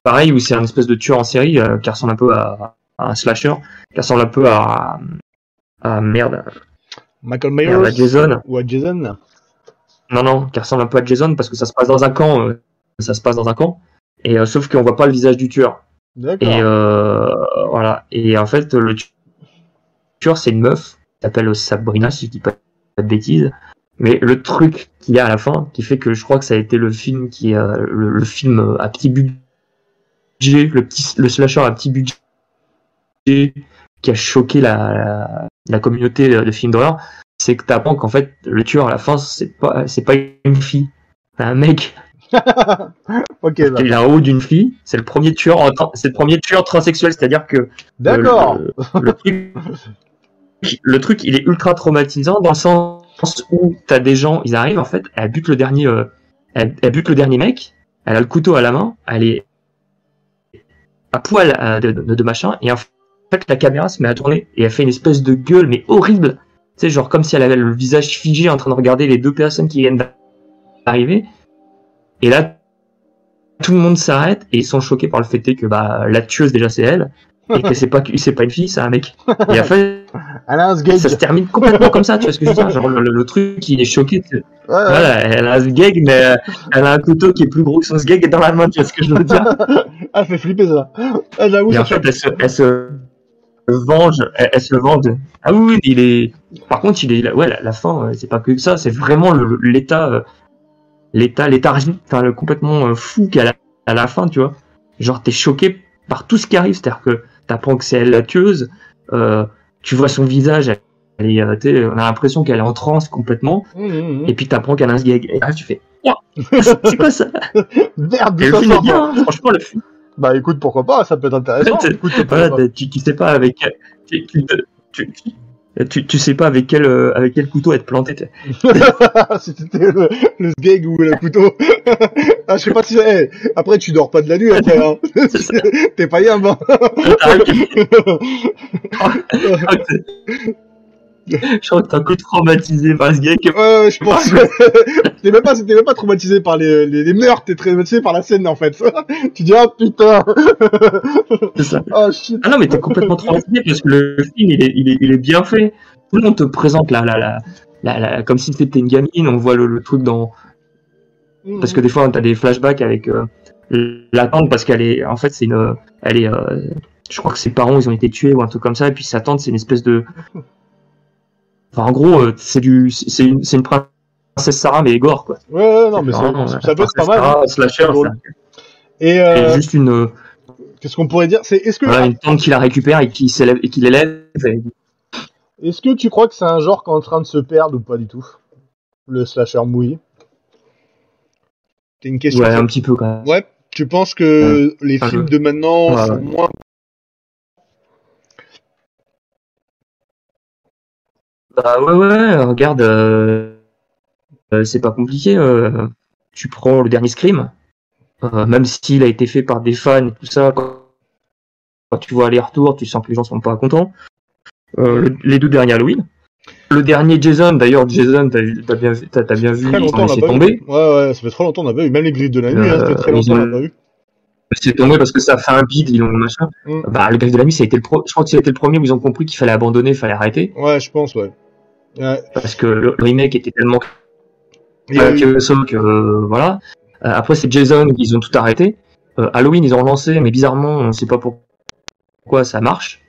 pareil, où c'est un espèce de tueur en série qui ressemble un peu à un slasher, qui ressemble un peu à merde. Michael Myers à Jason. Ou à Jason? Non, qui ressemble un peu à Jason parce que ça se passe dans un camp. Et sauf qu'on voit pas le visage du tueur. D'accord. Et voilà. Et en fait, le tueur, c'est une meuf qui s'appelle Sabrina, si je dis pas de bêtises. Mais le truc qu'il y a à la fin, qui fait que je crois que ça a été le film qui le film à petit budget, le slasher à petit budget qui a choqué la communauté de films d'horreur, c'est que t'apprends qu'en fait le tueur à la fin c'est pas une fille, c'est un mec. Okay, il est en haut d'une fille, c'est le premier tueur transsexuel, c'est-à-dire que d'accord. Le truc il est ultra traumatisant dans le sens où t'as des gens, ils arrivent en fait, elle bute le dernier mec, elle a le couteau à la main, elle à poil de machin, et en fait la caméra se met à tourner et elle fait une espèce de gueule mais horrible, tu sais, genre comme si elle avait le visage figé en train de regarder les deux personnes qui viennent d'arriver, et là tout le monde s'arrête et ils sont choqués par le fait que la tueuse déjà c'est elle, et que c'est pas une fille, c'est un mec, et en fait Elle a un sgeg. ça se termine complètement comme ça, tu vois ce que je veux dire, genre le truc il est choqué, voilà, elle a un sgeg mais elle a un couteau qui est plus gros que son sgeg dans la main, tu vois ce que je veux dire. Ah, fait flipper ça. Ah, j'avoue, Et ça en fait elle se venge, elle se venge. Ah oui, il est. Par contre, il est. Ouais, la fin, c'est pas que ça, c'est vraiment l'état léthargique, enfin le complètement fou à la fin, tu vois. Genre, t'es choqué par tout ce qui arrive, c'est-à-dire que t'apprends que c'est elle la tueuse, tu vois son visage, elle est, on a l'impression qu'elle est en transe complètement, et puis t'apprends qu'elle a un sgeg, et là tu fais, c'est quoi ça? Merde, et le film est bien, hein, franchement, le film. Bah écoute, pourquoi pas, ça peut être intéressant. Écoute, voilà, tu sais pas avec tu sais pas avec quel couteau être planté. Si c'était le sgeg ou le couteau. Ah, je sais pas si. Après, tu dors pas de la nuit après. Hein. T'es pas yam. Hein. Je crois que t'es un peu traumatisé par ce gag. Ouais, je pense. T'es même pas traumatisé par les meurtres, t'es traumatisé par la scène en fait. Tu dis, ah putain. C'est ça. Oh shit. Ah non, mais t'es complètement traumatisé parce que le film il est bien fait. Tout le monde te présente comme si c'était une gamine, on voit le truc dans. Parce que des fois t'as des flashbacks avec la tante parce qu'elle est. En fait, je crois que ses parents ils ont été tués ou un truc comme ça, et puis sa tante c'est une espèce de. Enfin, en gros, c'est une princesse Sarah, mais gore, quoi. Ouais, non, mais ça peut être pas mal. Sarah, slasher, ça. Et juste une. Qu'est-ce qu'on pourrait dire? Est-ce que. Voilà, une tante qui la récupère et qui l'élève. Est-ce que tu crois que c'est un genre qui est en train de se perdre ou pas du tout? Le slasher mouillé? C'est une question. Ouais, un petit peu, quand même. Ouais, tu penses que les films de maintenant sont moins. Bah ouais, regarde, c'est pas compliqué. Tu prends le dernier Scream, même s'il a été fait par des fans et tout ça, quand tu vois les retours, tu sens que les gens sont pas contents. Les deux derniers Halloween. Le dernier Jason, d'ailleurs, t'as bien vu, il s'est tombé. Ouais, ça fait trop longtemps qu'on n'a pas vu. Même les Griffes de la nuit, ça fait très longtemps qu'on n'a pas vu. C'est tombé parce que ça a fait un bid, ils ont machin. Bah, le Griffe de la nuit, je crois que ça a été le premier où ils ont compris qu'il fallait abandonner, il fallait arrêter. Ouais, je pense, ouais. Parce que le remake était tellement que voilà. Après, c'est Jason, ils ont tout arrêté. Halloween, ils ont relancé, mais bizarrement, on sait pas pourquoi ça marche.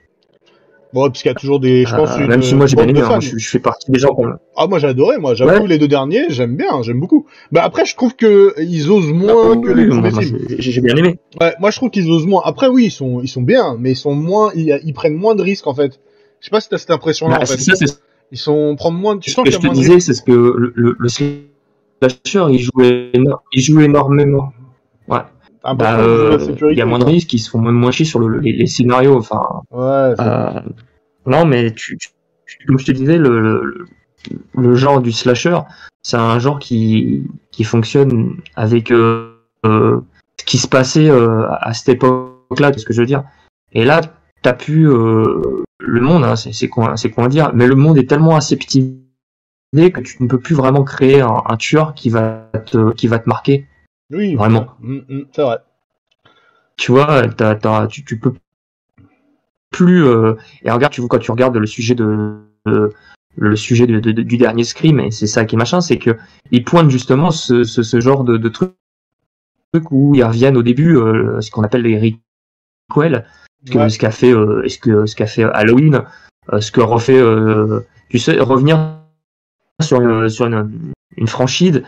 Bon, puisqu'il y a toujours des, je pense, même si moi j'ai bien aimé, hein, je fais partie des gens. Ah, moi j'ai adoré, j'avoue, les deux derniers, j'aime beaucoup. Bah après, je trouve que ils osent moins que les premiers films. J'ai bien aimé. Ouais, moi je trouve qu'ils osent moins. Après, oui, ils sont bien, mais ils prennent moins de risques en fait. Je sais pas si t'as cette impression-là en fait. Ils prennent moins. Tu sens qu'il y a moins de risques. C'est ce que le slasher, il joue énormément. Ouais. Il y a moins de risques, ils se font moins chier sur les scénarios. Enfin. Ouais. Non, mais comme je te disais, le genre du slasher, c'est un genre qui fonctionne avec ce qui se passait à cette époque-là, c'est ce que je veux dire. Et là, t'as pu le monde, hein, c'est quoi à dire, mais le monde est tellement aseptisé que tu ne peux plus vraiment créer un tueur qui va te marquer. Oui, vraiment. C'est vrai. Tu vois, tu peux plus. Et regarde, quand tu regardes le sujet du dernier Scream, et c'est ça qui est machin, c'est que ils pointent justement ce genre de truc où ils reviennent au début, ce qu'on appelle les requels, ce qu'a fait Halloween, ce que refait, tu sais, revenir sur une franchise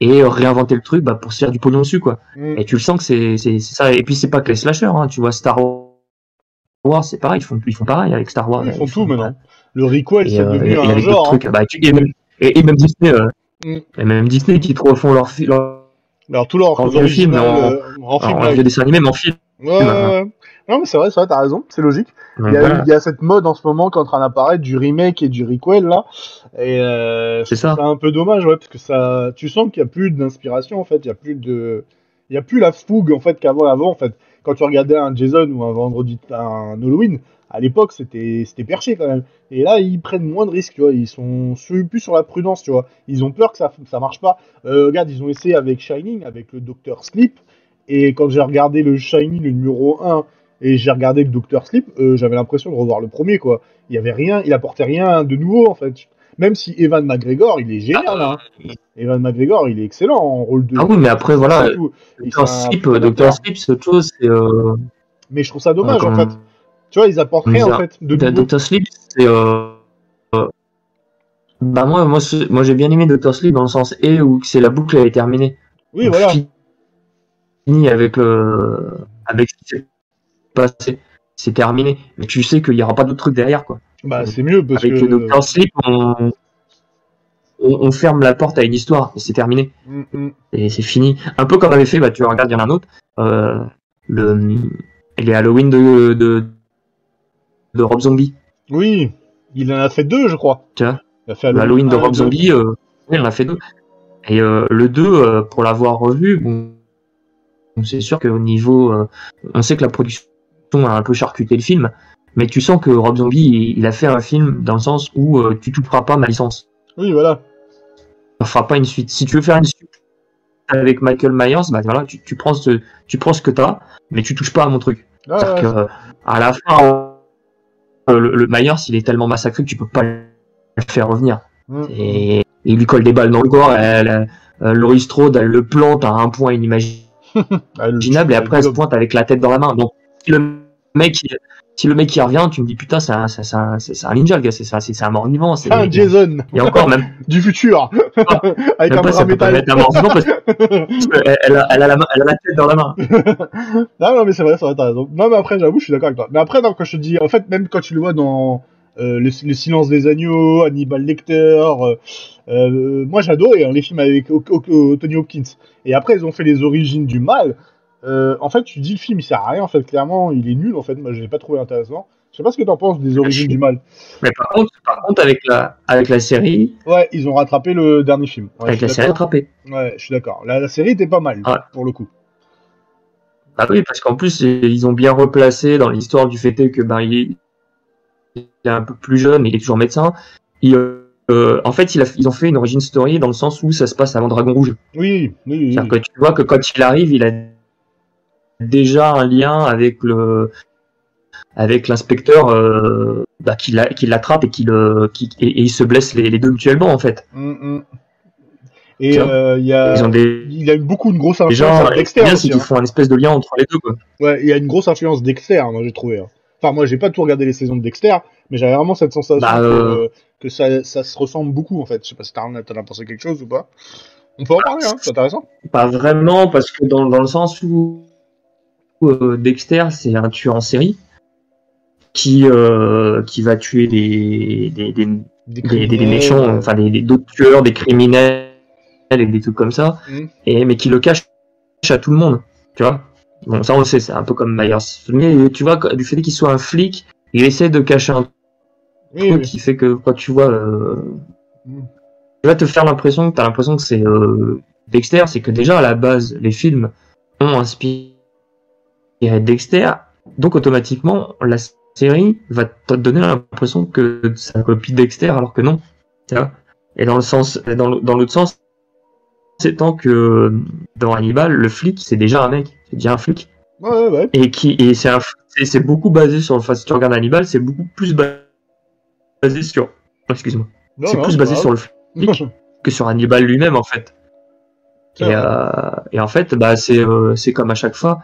et réinventer le truc pour se faire du pognon dessus, quoi. Et tu le sens que c'est ça. Et puis c'est pas que les slashers, hein, tu vois, Star Wars, c'est pareil, ils font pareil avec Star Wars. Ils font tout maintenant. Le requel, c'est devenu un genre. Trucs, et même Disney, et même Disney qui refont leur alors tout leur film en vieux dessin animé, mais en film. Ouais. Non, mais c'est vrai, t'as raison, c'est logique. Il y a cette mode en ce moment qui est en train d'apparaître du remake et du requel, là. Et c'est ça. C'est un peu dommage, ouais, parce que tu sens qu'il y a plus d'inspiration, en fait. Il y a plus la fougue, en fait, qu'avant, en fait. quand tu regardais un Jason ou un Halloween, à l'époque, c'était perché quand même. Et là, ils prennent moins de risques, tu vois. Ils sont plus sur la prudence, tu vois. Ils ont peur que ça marche pas. Regarde, ils ont essayé avec Shining, avec le Dr. Sleep. Et quand j'ai regardé le Shining, le numéro 1, et j'ai regardé le Dr. Sleep, j'avais l'impression de revoir le premier, quoi. Il y avait rien, il apportait rien de nouveau, en fait. Même si Evan McGregor, il est génial, hein. Evan McGregor, il est excellent en rôle de. Ah oui, mais après, voilà, Dr. Sleep, c'est autre chose. Mais je trouve ça dommage, en fait. Tu vois, ils apportent rien, en fait, de nouveau. Dr. Sleep, c'est. Bah, moi, j'ai bien aimé Dr. Sleep dans le sens où c'est la boucle, elle est terminée. Oui, voilà. Fini avec ce qui s'est passé. C'est terminé. Mais tu sais qu'il n'y aura pas d'autres trucs derrière, quoi. Bah, c'est mieux parce avec que. Avec le Dr. Sleep, on ferme la porte à une histoire et c'est terminé. Et c'est fini. Un peu comme avait fait, tu regardes, il y en a un autre. Les Halloween de Rob Zombie. Oui, il en a fait 2, je crois. Tu vois, il a fait Halloween de Rob Zombie, oui, il en a fait 2. Et le 2, pour l'avoir revu, bon, c'est sûr qu'au niveau. On sait que la production a un peu charcuté le film, mais tu sens que Rob Zombie, il a fait un film dans le sens où tu toucheras pas ma licence. Oui, voilà. On fera pas une suite. Si tu veux faire une suite avec Michael Myers, voilà, tu prends ce que t'as, mais tu touches pas à mon truc. C'est-à-dire que à la fin, le Myers, il est tellement massacré que tu peux pas le faire revenir. Et il lui colle des balles dans le corps. Laurie Strode, elle le plante à un point inimaginable, et après elle se pointe avec la tête dans la main. Donc si le mec qui revient, tu me dis putain, c'est un ninja, le gars, c'est un mort-vivant. C'est un Jason. Et encore même du futur. Avec un bras métal. Un mort-vivant parce qu'elle a la tête dans la main. Non, mais c'est vrai, t'as raison. Non, mais après, j'avoue, je suis d'accord avec toi. Mais après, non, quand je te dis, en fait, même quand tu le vois dans le Silence des agneaux, Hannibal Lecter, moi j'adorais les films avec Tony Hopkins. Et après, ils ont fait les origines du mal. En fait, tu dis le film il sert à rien, en fait, clairement, il est nul, en fait, moi je l'ai pas trouvé intéressant. Je sais pas ce que t'en penses des origines du mal. Mais par contre avec la série. Ouais, ils ont rattrapé le dernier film. Ouais, avec la série rattrapée. Ouais, je suis d'accord. La série était pas mal, pour le coup. Bah oui, parce qu'en plus, ils ont bien replacé dans l'histoire du fait que il est un peu plus jeune, mais il est toujours médecin. En fait, ils ont fait une origin story dans le sens où ça se passe avant Dragon Rouge. Oui. C'est-à-dire que tu vois que quand il arrive, il a déjà un lien avec l'inspecteur qui l'attrape et et il se blesse les deux mutuellement, en fait. Et il y a beaucoup de grosse influence d'Dexter aussi. C'est qu'ils font un espèce de lien entre les deux, quoi. Ouais, il y a une grosse influence Dexter, moi j'ai trouvé. Enfin, moi j'ai pas tout regardé les saisons de Dexter, mais j'avais vraiment cette sensation que ça se ressemble beaucoup, en fait. Je sais pas si t'en as pensé quelque chose ou pas. On peut en parler, c'est intéressant. Pas vraiment, parce que dans le sens où Dexter, c'est un tueur en série qui va tuer des méchants, enfin d'autres tueurs, des criminels et des trucs comme ça, mais qui le cache à tout le monde, tu vois. Bon, ça on le sait, c'est un peu comme Myers. Mais tu vois, du fait qu'il soit un flic, il essaie de cacher un truc qui fait que quand tu vois, tu vas te faire l'impression que c'est Dexter, c'est que déjà à la base les films ont inspiré Dexter, donc automatiquement la série va te donner l'impression que ça copie Dexter alors que non, tu vois. Et dans l'autre sens, c'est tant que dans Hannibal, le flic c'est déjà un mec, c'est déjà un flic. Ouais. Et c'est beaucoup basé sur, enfin si tu regardes Hannibal, c'est beaucoup plus basé sur, excuse-moi, c'est plus basé sur le flic que sur Hannibal lui-même, en fait. Et en fait, c'est comme à chaque fois,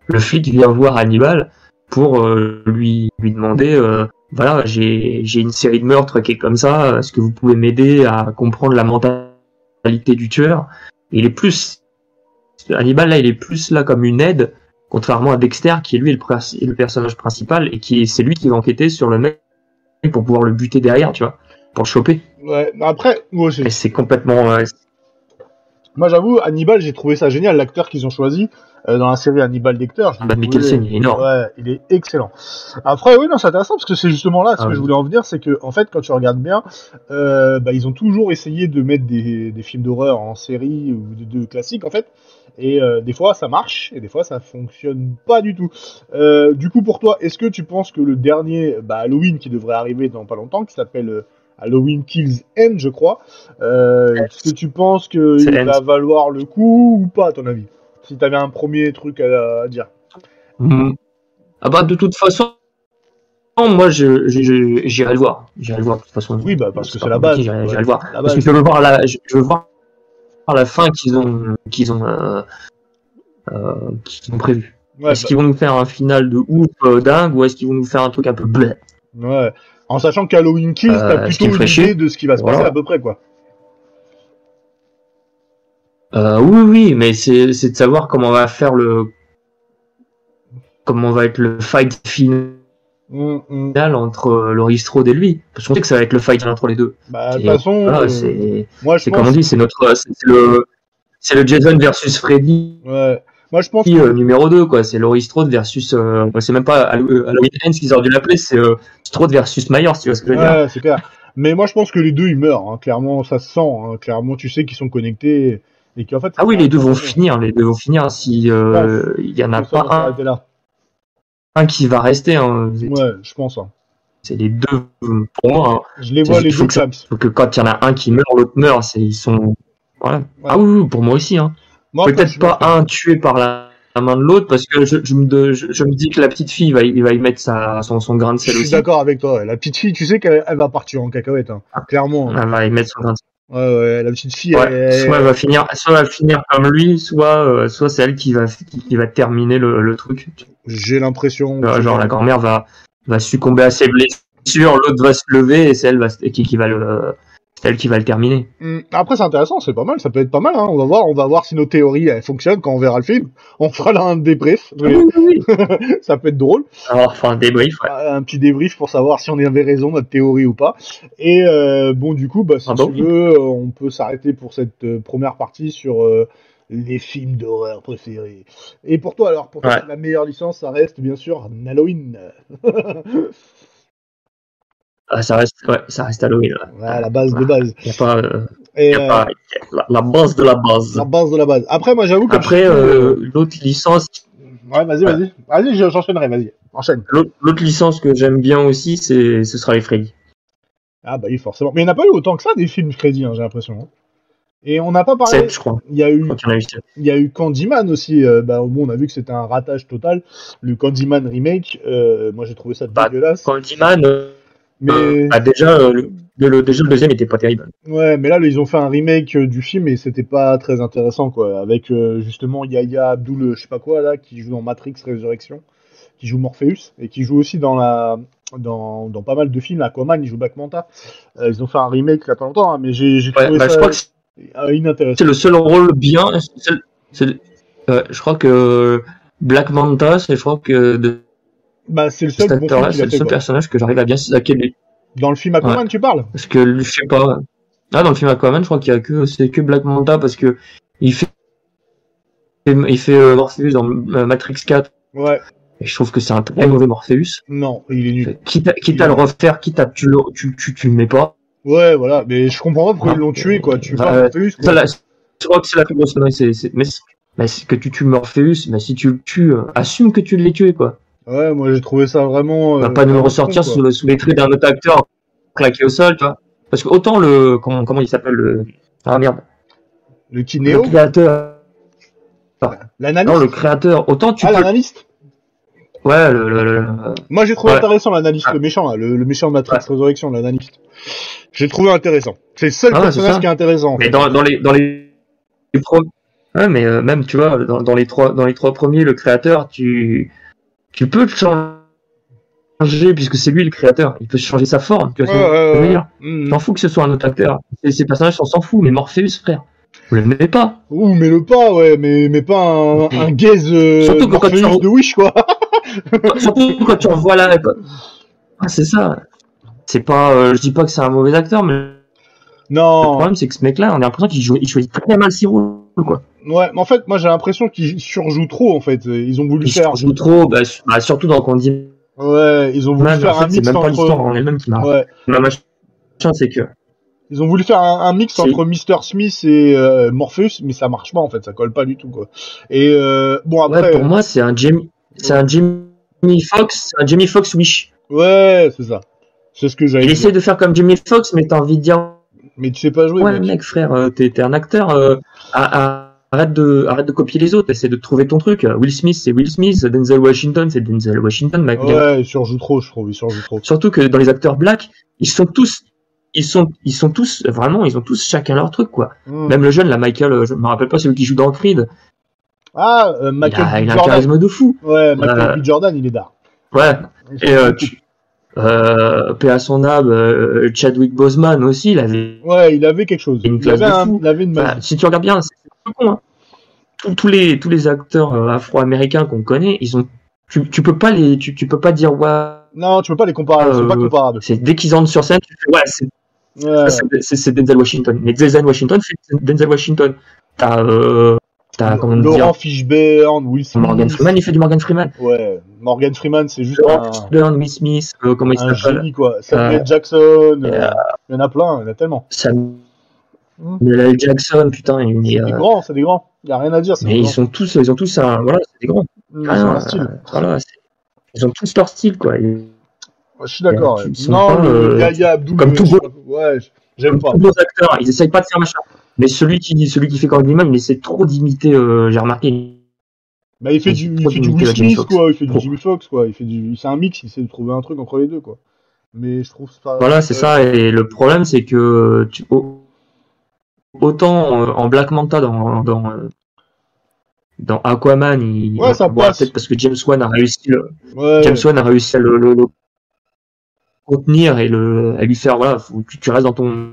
le flic vient voir Hannibal pour lui demander voilà, j'ai une série de meurtres qui est comme ça, est-ce que vous pouvez m'aider à comprendre la mentalité du tueur? Hannibal là, il est plus là comme une aide, contrairement à Dexter qui est lui le personnage principal et c'est lui qui va enquêter sur le mec pour pouvoir le buter derrière, tu vois, pour le choper. Ouais, après, moi c'est complètement. Moi, j'avoue, Hannibal, j'ai trouvé ça génial, l'acteur qu'ils ont choisi. dans la série Hannibal Lecter. Mikkelsen, il est énorme. Ouais, il est excellent. Après, oui, non, c'est intéressant parce que c'est justement là ce que je voulais en venir, c'est que en fait, quand tu regardes bien, ils ont toujours essayé de mettre des films d'horreur en série ou de classiques en fait. Et des fois ça marche et des fois ça fonctionne pas du tout. Du coup pour toi, est-ce que tu penses que le dernier Halloween qui devrait arriver dans pas longtemps, qui s'appelle Halloween Kills End, je crois, est-ce que tu penses qu'il va valoir le coup ou pas à ton avis? Si t'avais un premier truc à dire. Ah bah de toute façon, moi j'irai le voir. J'irai le voir de toute façon. Oui bah parce que c'est la base. J'irai le voir. Parce que je veux voir la fin qu'ils ont prévu. Ouais, est-ce qu'ils vont nous faire un final de ouf dingue ou est-ce qu'ils vont nous faire un truc un peu bleu? Ouais. En sachant qu'Halloween Kills, t'as plutôt une idée de ce qui va se passer à peu près, quoi. Oui, mais c'est de savoir comment va être le fight final entre Laurie Strode et lui. Parce qu'on sait que ça va être le fight entre les deux. Bah, de toute façon, moi, c'est comme on dit, c'est le Jason versus Freddy. Ouais. Moi, je pense numéro 2, quoi. C'est Laurie Strode versus. C'est même pas Halloween Ends qu'ils auraient dû l'appeler, c'est Strode versus Myers, tu vois ce que je veux dire. Ouais, c'est clair. Mais moi, je pense que les deux, ils meurent. Hein. Clairement, ça se sent. Hein. Clairement, tu sais qu'ils sont connectés. Et qu'en fait, ah oui, les deux vont finir. Les deux vont finir si il y en a pas un qui va rester. Hein. Ouais, je pense. Hein. C'est les deux, pour moi. Hein. Je les vois, les deux clams. Faut que quand il y en a un qui meurt, l'autre meurt. Ils sont. Voilà. Ouais. Ah oui, pour moi aussi. Hein. Peut-être pas un tué par la main de l'autre, parce que je me dis que la petite fille, il va y mettre son grain de sel aussi. Je suis d'accord avec toi. La petite fille, tu sais qu'elle va partir en cacahuète. Hein. Clairement. Elle va y mettre son grain de sel. Ouais, la petite fille. Soit elle va finir comme lui, soit c'est elle qui va terminer le truc. J'ai l'impression. Genre la grand-mère va succomber à ses blessures, l'autre va se lever et c'est elle c'est elle qui va le terminer. Après c'est intéressant, c'est pas mal, ça peut être pas mal. Hein. On va voir si nos théories elles fonctionnent quand on verra le film. On fera là un débrief. Oui. Ça peut être drôle. Alors enfin un débrief. Ouais. Un petit débrief pour savoir si on avait raison notre théorie ou pas. Et bon du coup si tu veux, on peut s'arrêter pour cette première partie sur les films d'horreur préférés. Et pour toi alors, la meilleure licence, ça reste bien sûr Halloween. Ça reste Halloween. Ouais, la base de base. Il n'y a pas, la base de la base. La base de la base. Après, moi, j'avoue que. Après, l'autre licence. Ouais, vas-y. Vas-y, j'enchaînerai, vas-y. Enchaîne. L'autre licence que j'aime bien aussi, ce sera les Freddy. Ah, bah oui, forcément. Mais il n'y en a pas eu autant que ça des films Freddy, hein, j'ai l'impression. Hein. Et on n'a pas parlé. 7, je crois. Il y a eu Candyman aussi. On a vu que c'était un ratage total. Le Candyman remake, moi, j'ai trouvé ça dégueulasse. Candyman. Mais déjà le deuxième était pas terrible. Ouais, mais là ils ont fait un remake du film et c'était pas très intéressant quoi, avec justement Yahya Abdul je sais pas quoi là qui joue dans Matrix Resurrection, qui joue Morpheus et qui joue aussi dans pas mal de films. Aquaman, il joue Black Manta. Ils ont fait un remake il y a pas longtemps, hein, mais j'ai trouvé ça je crois que inintéressant. C'est le seul rôle bien. Je crois que Black Manta, je crois que c'est le seul bon film c'est le seul personnage que j'arrive à bien saquer lui. Dans le film Aquaman, tu parles? Parce que je sais pas. Ah, dans le film Aquaman, je crois qu'il y a que Black Manta parce que il fait Morpheus dans Matrix 4. Ouais. Et je trouve que c'est un très mauvais Morpheus. Non, il est nul. Quitte à le refaire, tu le mets pas. Ouais, voilà. Mais je comprends pas pourquoi ils l'ont tué, quoi. Tu vois Morpheus, quoi. Je crois que c'est la plus grosse connerie. Mais que tu tues Morpheus, mais si tu le tues, assume que tu l'as tué, quoi. Ouais, moi j'ai trouvé ça vraiment. On va pas nous ressortir sous les traits d'un autre acteur claqué au sol, tu vois. Parce que autant comment il s'appelle ah merde. Le Kinéo. Le créateur. L'analyste. Non, le créateur. Autant tu peux. L'analyste. Ouais, Moi j'ai trouvé intéressant l'analyste, le méchant, là, le méchant de Matrix Resurrection, l'analyste. J'ai trouvé intéressant. C'est le seul personnage qui est intéressant. Mais dans les ouais, mais même tu vois dans les trois premiers, le créateur, tu peux le changer puisque c'est lui le créateur. Il peut changer sa forme. Tu vois ce que je veux dire. T'en fous que ce soit un autre acteur. Ces personnages, on s'en fout. Mais Morpheus, frère, vous l'aimez pas. Ouh, mais le pas, ouais, mais pas un gaze surtout Morpheus de Wish, quoi. Surtout quand tu revois la. Ah, c'est ça. C'est pas. Je dis pas que c'est un mauvais acteur, mais. Non. Le problème, c'est que ce mec-là, on a l'impression qu'il choisit très mal ses rôles, quoi. Ouais, mais en fait, moi j'ai l'impression qu'ils surjouent trop en fait. Ils ont voulu Ils faire. jouent trop, surtout dans Candyman. Ouais, ils ont voulu En faire un fait, c'est mix même pas l'histoire entre. en elle-même qui marche. Ouais, Ma machin, c'est que ils ont voulu faire un mix c'est entre Mr. Smith et Morpheus, mais ça marche pas en fait, ça colle pas du tout quoi. Et bon ouais, après, pour moi, c'est un Jamie Foxx, un Jamie Foxx Wish. ouais, c'est ça. C'est ce que j'allais Il dire. essaie de faire comme Jamie Foxx, mais t'as envie de dire, Mais tu sais pas jouer, ouais, mec. mec, frère, t'es un acteur, arrête de copier les autres, essaie de trouver ton truc. Will Smith, c'est Will Smith, Denzel Washington, c'est Denzel Washington, mec. Ouais, il surjoue trop, je trouve, il surjoue trop. Surtout que dans les acteurs black, ils sont tous vraiment, ils ont tous chacun leur truc, quoi. Même le jeune, là, Michael, je me rappelle pas celui qui joue dans Creed. Ah, Michael B. Il a un Jordan. charisme de fou. Ouais, Michael B. Jordan, il est d'art. Ouais. Il Et surjoue beaucoup. paix à son âme, Chadwick Boseman aussi, il avait Ouais, il avait quelque chose. une Il classe avait, de fou. il avait une magie. Enfin, si tu regardes bien, c'est pas con, hein. Tous les acteurs afro-américains qu'on connaît, tu peux pas dire ouais, Non, tu peux pas les comparer, ils sont pas comparables. c'est dès qu'ils entrent sur scène, tu fais ouais, Ouais. c'est Denzel Washington. Mais Denzel Washington fait Denzel Washington. T'as comment Laurent dire, Fishburne, Will Smith. Morgan Freeman, il fait du Morgan Freeman. Ouais, Morgan Freeman, c'est juste Laurent Fishburne, Will Smith, comment il un s'appelle, génie, quoi. Samuel Jackson, il y en a plein, il y en a tellement. Samuel L. Jackson, putain, C'est des grands, c'est des grands. Il y a rien à dire, c'est mais des ils grands. ont tous un, voilà, c'est des grands. Ils ont un style. Voilà, ils ont tous leur style, quoi. Je suis d'accord. Ils sont Non, pas, le Yahya Abdul, comme tout ouais, j'aime pas. Tous nos acteurs, ils essayent pas de faire machin. Mais celui qui fait Candyman, il essaie trop d'imiter, j'ai remarqué. Bah, il fait du trop Will d'imiter Jamie Smith, Foxx. quoi. Il fait du Trop. Jimmy Fox, quoi. C'est un mix, il essaie de trouver un truc entre les deux, quoi. Mais je trouve ça. Voilà, c'est ça. Et le problème, c'est que autant en Black Manta dans Aquaman, Ouais, ça passe. peut-être parce que James Wan a réussi Ouais. à le contenir et à lui faire, voilà, faut que tu restes dans ton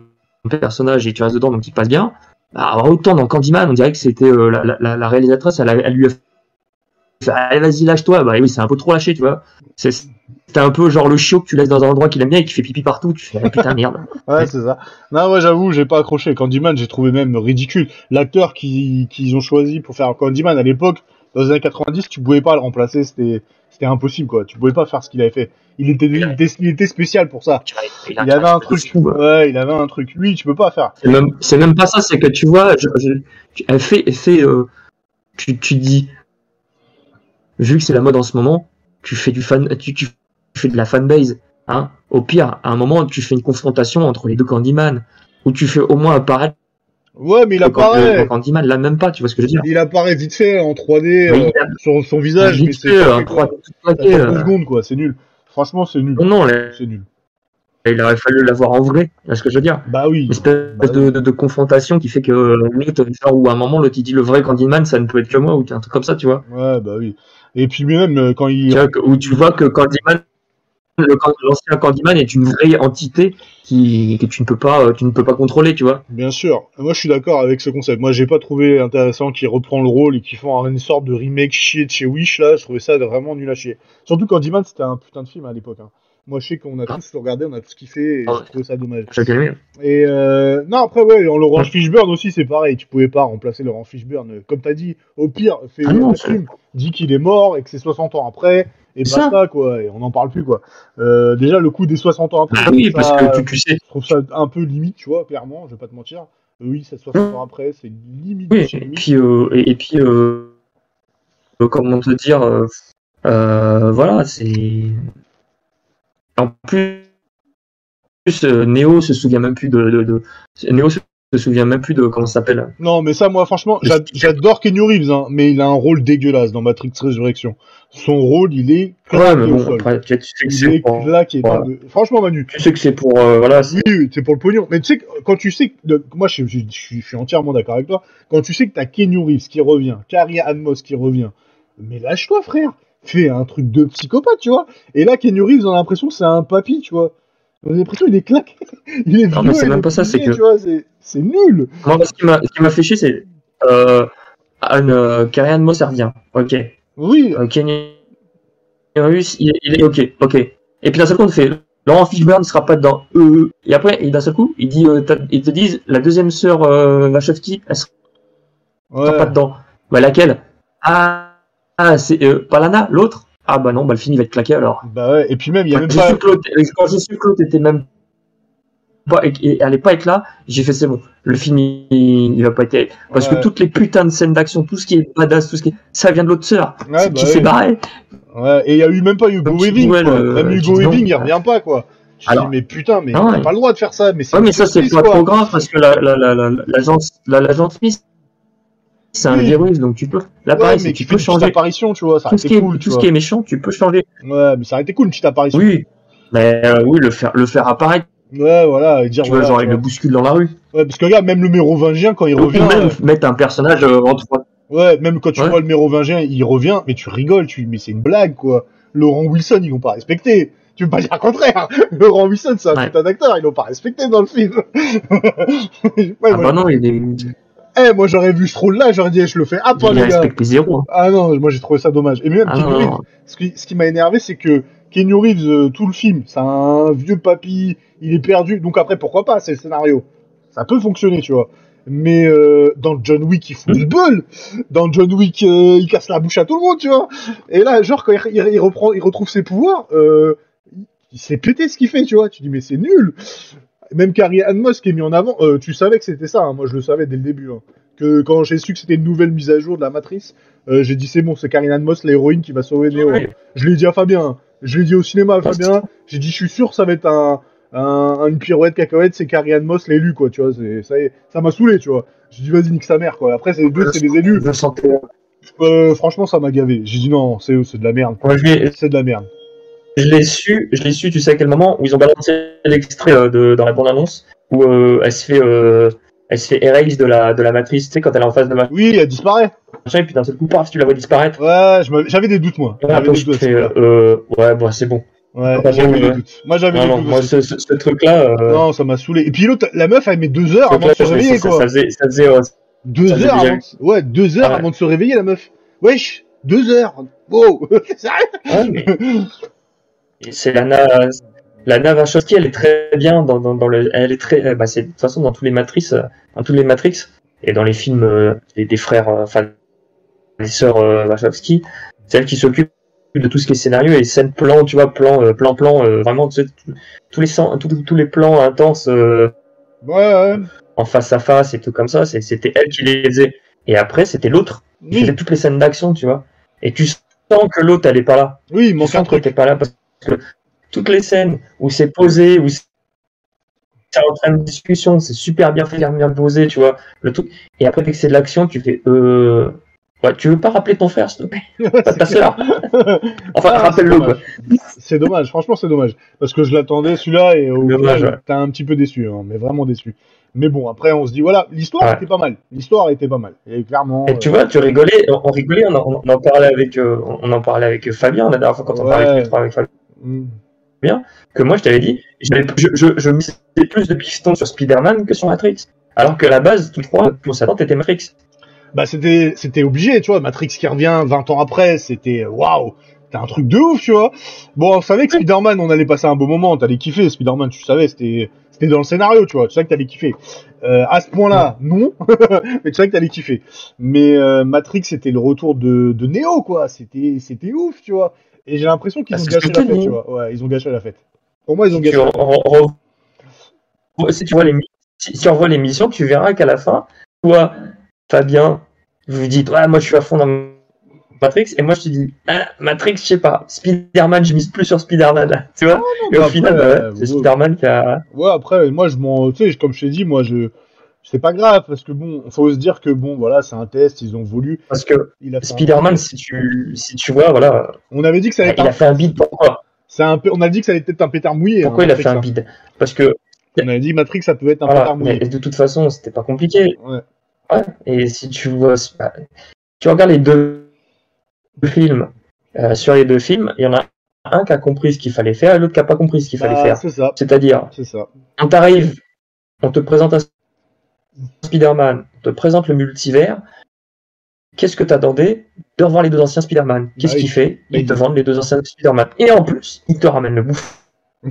personnage et tu restes dedans, donc il passe bien. Alors, autant dans Candyman, on dirait que c'était la réalisatrice, elle lui a fait, allez, vas-y, lâche-toi. Bah oui, c'est un peu trop lâché, tu vois. C'était un peu genre le chiot que tu laisses dans un endroit qu'il aime bien et qui fait pipi partout. Tu fais, ah, putain, merde. Ouais, c'est ça. Non, ouais, j'avoue, j'ai pas accroché. Candyman, j'ai trouvé même ridicule. L'acteur qu'ils ont choisi pour faire Candyman à l'époque, dans les années 90, tu pouvais pas le remplacer, c'était impossible, quoi. Tu pouvais pas faire ce qu'il avait fait. Il était spécial pour ça. Il avait un truc. Ouais, il avait un truc. Lui, tu peux pas faire. C'est même pas ça, c'est que tu vois, tu dis, vu que c'est la mode en ce moment, tu fais tu fais de la fanbase, hein. Au pire, à un moment, tu fais une confrontation entre les deux Candyman, où tu fais au moins apparaître. Ouais, mais il apparaît. Candyman, là même pas, tu vois ce que je veux dire. Il apparaît vite fait en 3D sur son visage, mais c'est un 3D tout plaqué. 2 secondes, quoi. C'est nul. Franchement, c'est nul. Non, c'est nul. Il aurait fallu l'avoir en vrai, c'est ce que je veux dire. Bah oui. Une espèce de confrontation qui fait que l'autre, genre, ou à un moment, l'autre il dit le vrai Candyman, ça ne peut être que moi, ou un truc comme ça, tu vois. Ouais, bah oui. Et puis même quand il. Où tu vois que Candyman, l'ancien Candyman est une vraie entité que tu ne peux pas contrôler, tu vois. Bien sûr. Moi, je suis d'accord avec ce concept. Moi, j'ai pas trouvé intéressant qu'il reprend le rôle et qu'ils font une sorte de remake chier de chez Wish, là. Je trouvais ça vraiment nul à chier. Surtout Candyman, c'était un putain de film à l'époque, hein. Moi, je sais qu'on a tous regardé, on a tous kiffé, et je trouvais ça dommage. J'ai bien aimé. Et non, après, ouais, Laurent Fishburne aussi, c'est pareil. Tu pouvais pas remplacer Laurent Fishburne. Comme t'as dit, au pire, fais un film, dis qu'il est mort et que c'est 60 ans après, et basta, quoi. Et on n'en parle plus, quoi. Déjà, le coup des 60 ans après, oui, parce que tu sais. je trouve ça un peu limite, tu vois, clairement, je vais pas te mentir. Oui, c'est 60 ans après, c'est limite. Oui, et puis, comment te dire, voilà, c'est. En plus, Neo se souvient même plus Neo se souvient même plus de comment ça s'appelle. Non, mais ça, moi, franchement, j'adore Keanu Reeves, hein, mais il a un rôle dégueulasse dans Matrix Résurrection. Son rôle, il est claqué au sol. Après, tu sais que il est claqué. Voilà. Franchement, Manu. Tu sais que c'est pour voilà. Oui, c'est pour le pognon. Mais tu sais que quand tu sais que moi, je suis entièrement d'accord avec toi. Quand tu sais que t'as Keanu Reeves qui revient, Carrie Ann Moss qui revient, mais lâche-toi, frère. Fais un truc de psychopathe, tu vois. Et là, Keanu Reeves, on a l'impression que c'est un papy, tu vois. On a l'impression qu'il est claqué. Il est vieux. Non, mais c'est même pas ça, c'est que. Tu vois, c'est nul. Moi, ce qui m'a fait chier, c'est Carrie Ann Moss, elle revient. Ok. Oui. Keanu Reeves, il est ok. Et puis d'un seul coup, on te fait Laurent Fishburne ne sera pas dedans. Et après, d'un seul coup, ils te disent la deuxième sœur Wachowski, elle sera T'es pas dedans. Bah laquelle? Ah, c'est pas Lana, l'autre? Ah bah non, bah le film il va être claqué alors. Bah ouais, et puis même, il y a même J'ai pas... su que quand j'ai su que l'autre était même pas, et allait pas être là, j'ai fait c'est bon. Le film il va pas être. Parce que toutes les putains de scènes d'action, tout ce qui est badass, tout ce qui est. Ça vient de l'autre sœur. Ouais, bah qui s'est barré. Ouais, et il y a eu même pas Hugo Donc, Weaving, ouais, quoi. Même Hugo Weaving, il revient pas, quoi. Je Alors, dis, mais putain, mais non, t'as ouais. pas le droit de faire ça, mais c'est Ouais, mais ça, c'est justice, pas quoi. trop grave parce que l'agent Smith, c'est un Oui. virus, donc tu peux. Là, Ouais, pareil, mais c'est qui tu fait peux une petite changer. apparition, tu vois, ça Tout aurait ce été qui est, cool, tu tout ce vois. qui est méchant, tu peux changer. Ouais, mais ça aurait été cool, une petite apparition. Oui. Mais oui, le faire apparaître, Ouais, voilà, et dire, tu vois, voilà, genre, tu il le vois. bouscule dans la rue. Ouais, parce que regarde, même le mérovingien, quand il Ou revient, même mettre un personnage entre. ouais, même quand tu Ouais. vois le mérovingien, il revient, mais tu rigoles, mais c'est une blague, quoi. Laurent Wilson, ils l'ont pas respecté. Tu veux pas dire le contraire. Laurent Wilson, c'est un Ouais. putain d'acteur, ils l'ont pas respecté dans le film. Ouais, Ah moi, bah non, moi, j'aurais vu ce rôle-là, j'aurais dit, je le fais à pas, il est les gars. respecté zéro. Hein. Ah non, moi j'ai trouvé ça dommage. Et même Ah Keanu non, Reeves, non. ce qui m'a énervé, c'est que Keanu Reeves, tout le film, c'est un vieux papy, il est perdu. Donc après, pourquoi pas, c'est le scénario. Ça peut fonctionner, tu vois. Mais dans John Wick, il fout le bol. Dans John Wick, il casse la bouche à tout le monde, tu vois. Et là, genre, quand il retrouve ses pouvoirs, il s'est pété ce qu'il fait, tu vois. Tu dis, mais c'est nul. Même Carrie Ann Moss qui est mis en avant, tu savais que c'était ça, hein. Moi je le savais dès le début. Hein. Que quand j'ai su que c'était une nouvelle mise à jour de la Matrice, j'ai dit c'est bon, c'est Carrie Ann Moss, l'héroïne qui va sauver Neo. Ouais. Je l'ai dit à Fabien, hein. Je l'ai dit au cinéma à Fabien, j'ai dit je suis sûr ça va être une pirouette cacahuète, c'est Carrie Ann Moss l'élu, quoi, tu vois. Ça m'a saoulé, tu vois. J'ai dit vas-y, nique sa mère, quoi. Après, c'est les deux, c'est les élus. Je le sentais. Franchement, ça m'a gavé. J'ai dit non, c'est de la merde. Moi, C'est de la merde. je l'ai su, tu sais à quel moment, où ils ont balancé l'extrait dans la bande-annonce, où elle se fait erase de la matrice, tu sais, quand elle est en face de machin, Oui, elle disparaît. et puis d'un seul coup, paf, tu la vois disparaître. Ouais, j'avais des doutes, moi. Et J'avais après, des je doutes. fais, ouais, bon, c'est bon. Ouais, Ah, j'avais bon, des ouais. doutes. Moi, j'avais Non, des non, doutes moi, aussi. ce truc-là, Non, ça m'a saoulé. Et puis l'autre, la meuf, elle met 2 heures ce avant de se truc-là, réveiller, quoi. ça faisait 2 ça faisait heures déjà avant de... Ouais, 2 heures Ah ouais. avant de se réveiller, la meuf. Wesh, 2 heures. Wow. C'est sérieux? ouais, mais c'est Lana Wachowski, elle est très bien dans le, elle est très, bah, c'est de toute façon dans tous les Matrix, et dans les films des frères, enfin des sœurs Wachowski, c'est elle qui s'occupe de tout ce qui est scénario et scène plan, tu vois, plan, vraiment, tu sais, tous les plans intenses Ouais. en face à face et tout comme ça, c'était elle qui les faisait. Et après, c'était l'autre qui faisait Oui, toutes les scènes d'action, tu vois. Et tu sens que l'autre, elle est pas là. oui, il Tu manque un sens que truc. t'es pas là parce que toutes les scènes où c'est posé, où c'est en train de discussion, c'est super bien fait, bien posé, tu vois, le truc. Et après, dès que c'est de l'action, tu fais, ouais, tu veux pas rappeler ton frère, s'il te plaît? Pas ta sœur. Enfin, Ah, rappelle-le, c'est quoi. dommage. C'est dommage, franchement, c'est dommage. Parce que je l'attendais, celui-là, et au Dommage, final, ouais. t'es un petit peu déçu, hein, mais vraiment déçu. Mais bon, après, on se dit, voilà, l'histoire Ouais. était pas mal. L'histoire était pas mal. Et clairement. Et tu vois, tu rigolais, on rigolait, on en parlait avec Fabien, la dernière fois quand on parlait tous les trois avec Fabien, que moi je t'avais dit, je misais plus de pistons sur Spider-Man que sur Matrix. Alors que à la base, tous les trois, pour sa tante, était Matrix. Bah, c'était obligé, tu vois. Matrix qui revient 20 ans après, c'était waouh! C'était un truc de ouf, tu vois. Bon, on savait que Spider-Man, on allait passer un beau moment, t'allais kiffer. Spider-Man, tu savais, c'était dans le scénario, tu vois. Tu savais que t'allais kiffer. À ce point-là, non. Mais tu savais que t'allais kiffer. Mais Matrix, c'était le retour de Neo, quoi. C'était ouf, tu vois. Et j'ai l'impression qu'ils Ah, ont c'est gâché ce que la je fête, dis. tu vois. Ouais, ils ont gâché la fête. Pour moi, ils ont Si gâché tu, la fête. si tu vois si tu revois l'émission, tu verras qu'à la fin, toi, Fabien, vous dites, ouais, moi je suis à fond dans Matrix, et moi je te dis, ah, Matrix, je sais pas, Spider-Man, je mise plus sur Spider-Man, là, tu vois. Et au Après, final, bah, ouais, c'est Spider-Man qui a. Ouais, après, moi, tu sais, comme je t'ai dit, moi, c'est pas grave, parce que bon, faut se dire que bon, voilà, c'est un test, ils ont voulu. Parce que Il a fait Spider-Man, si tu vois, voilà, On avait dit que ça allait être il a fait un bid. Pourquoi on a dit que ça allait peut-être un pétard mouillé. Pourquoi hein, il a Matrix, fait un hein. bid? Parce que, On avait dit Matrix, ça peut être un voilà, pétard mouillé. mais de toute façon, c'était pas compliqué. Ouais. Ouais. Et si tu vois, tu regardes les deux films, sur les deux films, il y en a un qui a compris ce qu'il fallait faire et l'autre qui a pas compris ce qu'il fallait faire. C'est ça. C'est-à-dire, C'est ça. on t'arrive, on te présente un Spider-Man, on te présente le multivers. Qu'est-ce que t'attendais de revoir les deux anciens Spider-Man? Qu'est-ce Bah oui. qu'il fait? Bah, Il te vendent les deux anciens Spider-Man. Et en plus, il te ramène le bouffon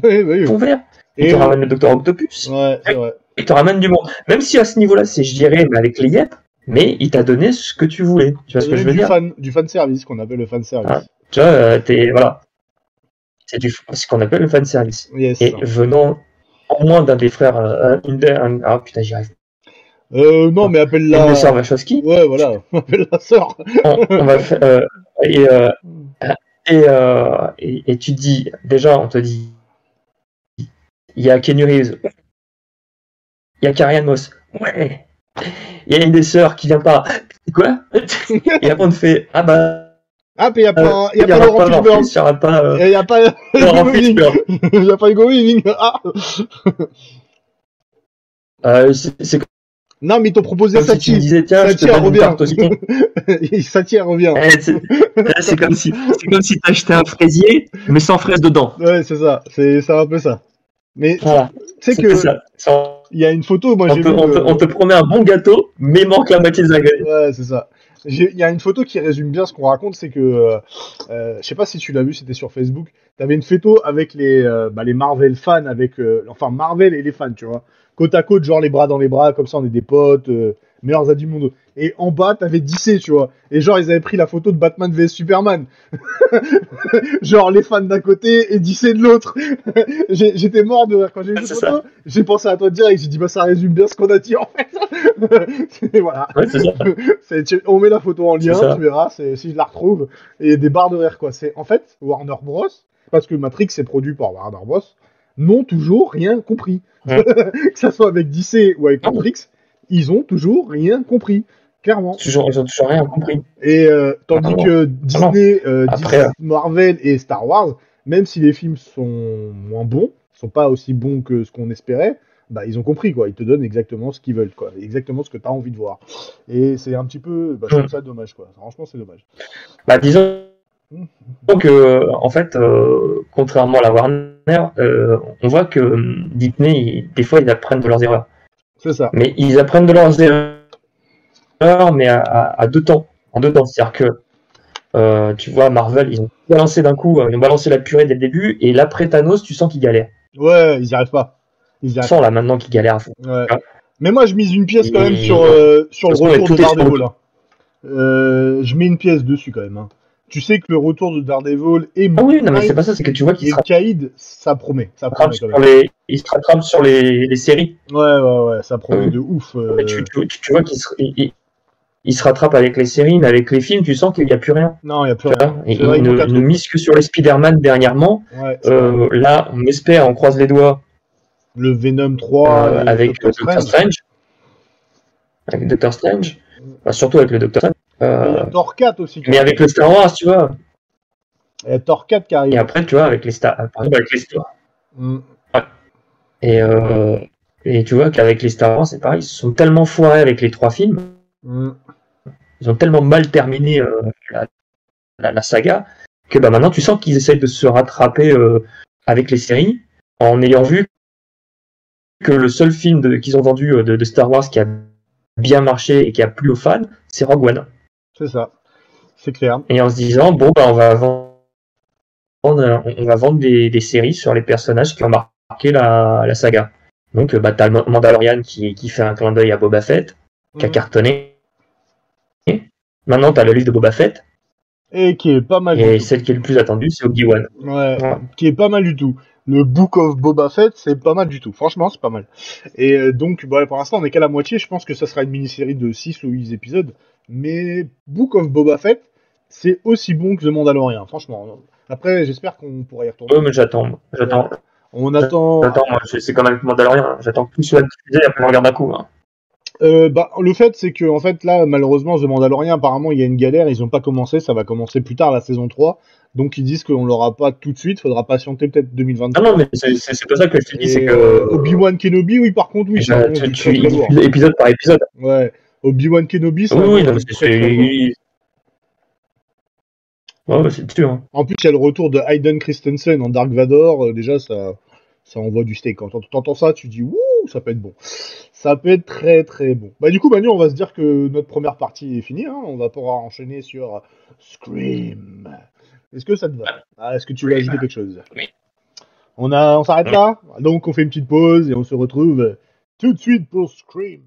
Oui. vert. Il Et te ramène le Docteur Octopus. ouais, c'est vrai. Il te ramène du monde. Même si à ce niveau-là, c'est je dirais, mais avec les yep, mais il t'a donné ce que tu voulais. Tu vois ce que je veux dire? Du fan service, qu'on appelle le fan service. Ah, tu vois, voilà. C'est ce qu'on appelle le fan service. Yes. Et venant au moins d'un des frères, ah putain, j'y arrive. Non, mais appelle-la. Une des sœurs Wachowski. Ouais, voilà, appelle la sœur. On va faire, et tu te dis, déjà, on te dit, il y a Keanu Reeves, il y a Carrie Ann Moss, ouais, il y a une des sœurs qui vient pas, quoi? Et après on te fait, ah bah. Ah, puis il y a pas Laurent Fishburne. Il y aura pas, il y a pas Laurent Fishburne. Il y a pas Hugo Weaving. Ah. C'est non, mais ils t'ont proposé comme Satie. Si tu me disais, tiens, Satie, elle revient. Satie, elle revient. C'est comme si t'achetais un fraisier, mais sans fraise dedans. Ouais, c'est ça. C'est un peu ça. Mais, voilà. Tu sais que, il y a une photo, moi, j'ai vu. On te promet un bon gâteau, mais manque la moitié de la gueule. Ouais, c'est ça. Il y a une photo qui résume bien ce qu'on raconte, c'est que, je sais pas si tu l'as vu, c'était sur Facebook. T'avais une photo avec les Marvel fans, enfin, Marvel et les fans, tu vois. Côte à côte, genre les bras dans les bras, comme ça on est des potes, meilleurs amis du monde. Et en bas, t'avais DC, tu vois. Et genre, ils avaient pris la photo de Batman vs Superman. Genre, les fans d'un côté et DC de l'autre. J'étais mort de rire quand j'ai vu cette photo. J'ai pensé à toi direct, j'ai dit, bah ça résume bien ce qu'on a dit en fait. Voilà. Ouais, c'est ça. On met la photo en lien, tu verras, si je la retrouve. Et il y a des barres de rire, quoi. C'est en fait Warner Bros, parce que Matrix est produit par Warner Bros, n'ont toujours rien compris. Ouais. Que ça soit avec DC ou avec Matrix, ils ont toujours rien compris. Clairement. Ils ont toujours rien compris. Et tandis que Disney, Marvel et Star Wars, même si les films sont moins bons, sont pas aussi bons que ce qu'on espérait, bah ils ont compris quoi. Ils te donnent exactement ce qu'ils veulent quoi, exactement ce que tu as envie de voir. Et c'est un petit peu, je trouve ça dommage quoi. Franchement c'est dommage. Bah disons donc en fait, contrairement à la Warner, on voit que Disney, des fois ils apprennent de leurs erreurs. C'est ça. Mais ils apprennent de leurs erreurs, mais en deux temps. C'est-à-dire que tu vois, Marvel, ils ont balancé d'un coup, ils ont balancé la purée dès le début, et l'après Thanos, tu sens qu'ils galèrent. Ouais, ils n'y arrivent pas. Tu sens là maintenant qu'ils galèrent à fond. Ouais. Mais moi, je mise une pièce quand même sur le retour de Daredevil. Je mets une pièce dessus quand même. Hein. Tu sais que le retour de Daredevil et ah oui, non mais c'est pas ça, c'est que tu vois qu'il se Caïd, ça promet. Il se rattrape sur les séries. Ouais, ça promet de ouf. Tu vois qu'il se rattrape avec les séries, mais avec les films, tu sens qu'il n'y a plus rien. Non, il n'y a plus rien. Il ne mise que sur les Spider-Man dernièrement. Ouais, là, on espère, on croise les doigts. Le Venom 3 avec Doctor Strange. Avec Doctor Strange. Enfin, surtout avec le Doctor Strange. Il y a Thor 4 aussi. Mais avec le Star Wars, tu vois. Il y a Thor 4 qui arrive. Et après, tu vois, avec les Star Wars. Et tu vois qu'avec les Star Wars, c'est pareil. Ils se sont tellement foirés avec les 3 films. Ils ont tellement mal terminé la saga que maintenant, tu sens qu'ils essayent de se rattraper avec les séries en ayant vu que le seul film qu'ils ont vendu de Star Wars qui a bien marché et qui a plu aux fans, c'est Rogue One. C'est ça, c'est clair. Et en se disant, bon, on va vendre des séries sur les personnages qui ont marqué la saga. Donc, t'as le Mandalorian qui fait un clin d'œil à Boba Fett, qui a cartonné. Maintenant, t'as le livre de Boba Fett. Et qui est pas mal. Et celle qui est le plus attendue, c'est Obi-Wan. Ouais, qui est pas mal du tout. Le Book of Boba Fett, c'est pas mal du tout. Franchement, c'est pas mal. Et donc, pour l'instant, on est qu'à la moitié. Je pense que ça sera une mini-série de 6 ou 8 épisodes. Mais Book of Boba Fett, c'est aussi bon que The Mandalorian, franchement. Après, j'espère qu'on pourra y retourner. Oui, mais j'attends. On attend. J'attends, c'est comme avec Mandalorian. J'attends que tout soit diffusé et après on regarde d'un coup. Hein. Le fait, c'est que, en fait, là, malheureusement, The Mandalorian, apparemment, il y a une galère. Ils ont pas commencé. Ça va commencer plus tard, la saison 3. Donc, ils disent qu'on l'aura pas tout de suite. Faudra patienter peut-être 2023. Non, mais c'est pas ça que je te dis. C'est que. Obi-Wan Kenobi, oui, par contre, oui. Épisode par épisode. Ouais. Obi-Wan Kenobi, ça. Oui, non, mais c'est. Ouais, c'est sûr. Hein. En plus, il y a le retour de Hayden Christensen en Dark Vador. Déjà, ça envoie du steak. Quand t'entends ça, tu dis, ouh, ça peut être bon. Ça peut être très très bon. Du coup, Manu, on va se dire que notre première partie est finie. Hein. On va pouvoir enchaîner sur Scream. Est-ce que ça te va? Est-ce que tu veux ajouter quelque chose? Oui. On s'arrête là. Donc, on fait une petite pause et on se retrouve tout de suite pour Scream.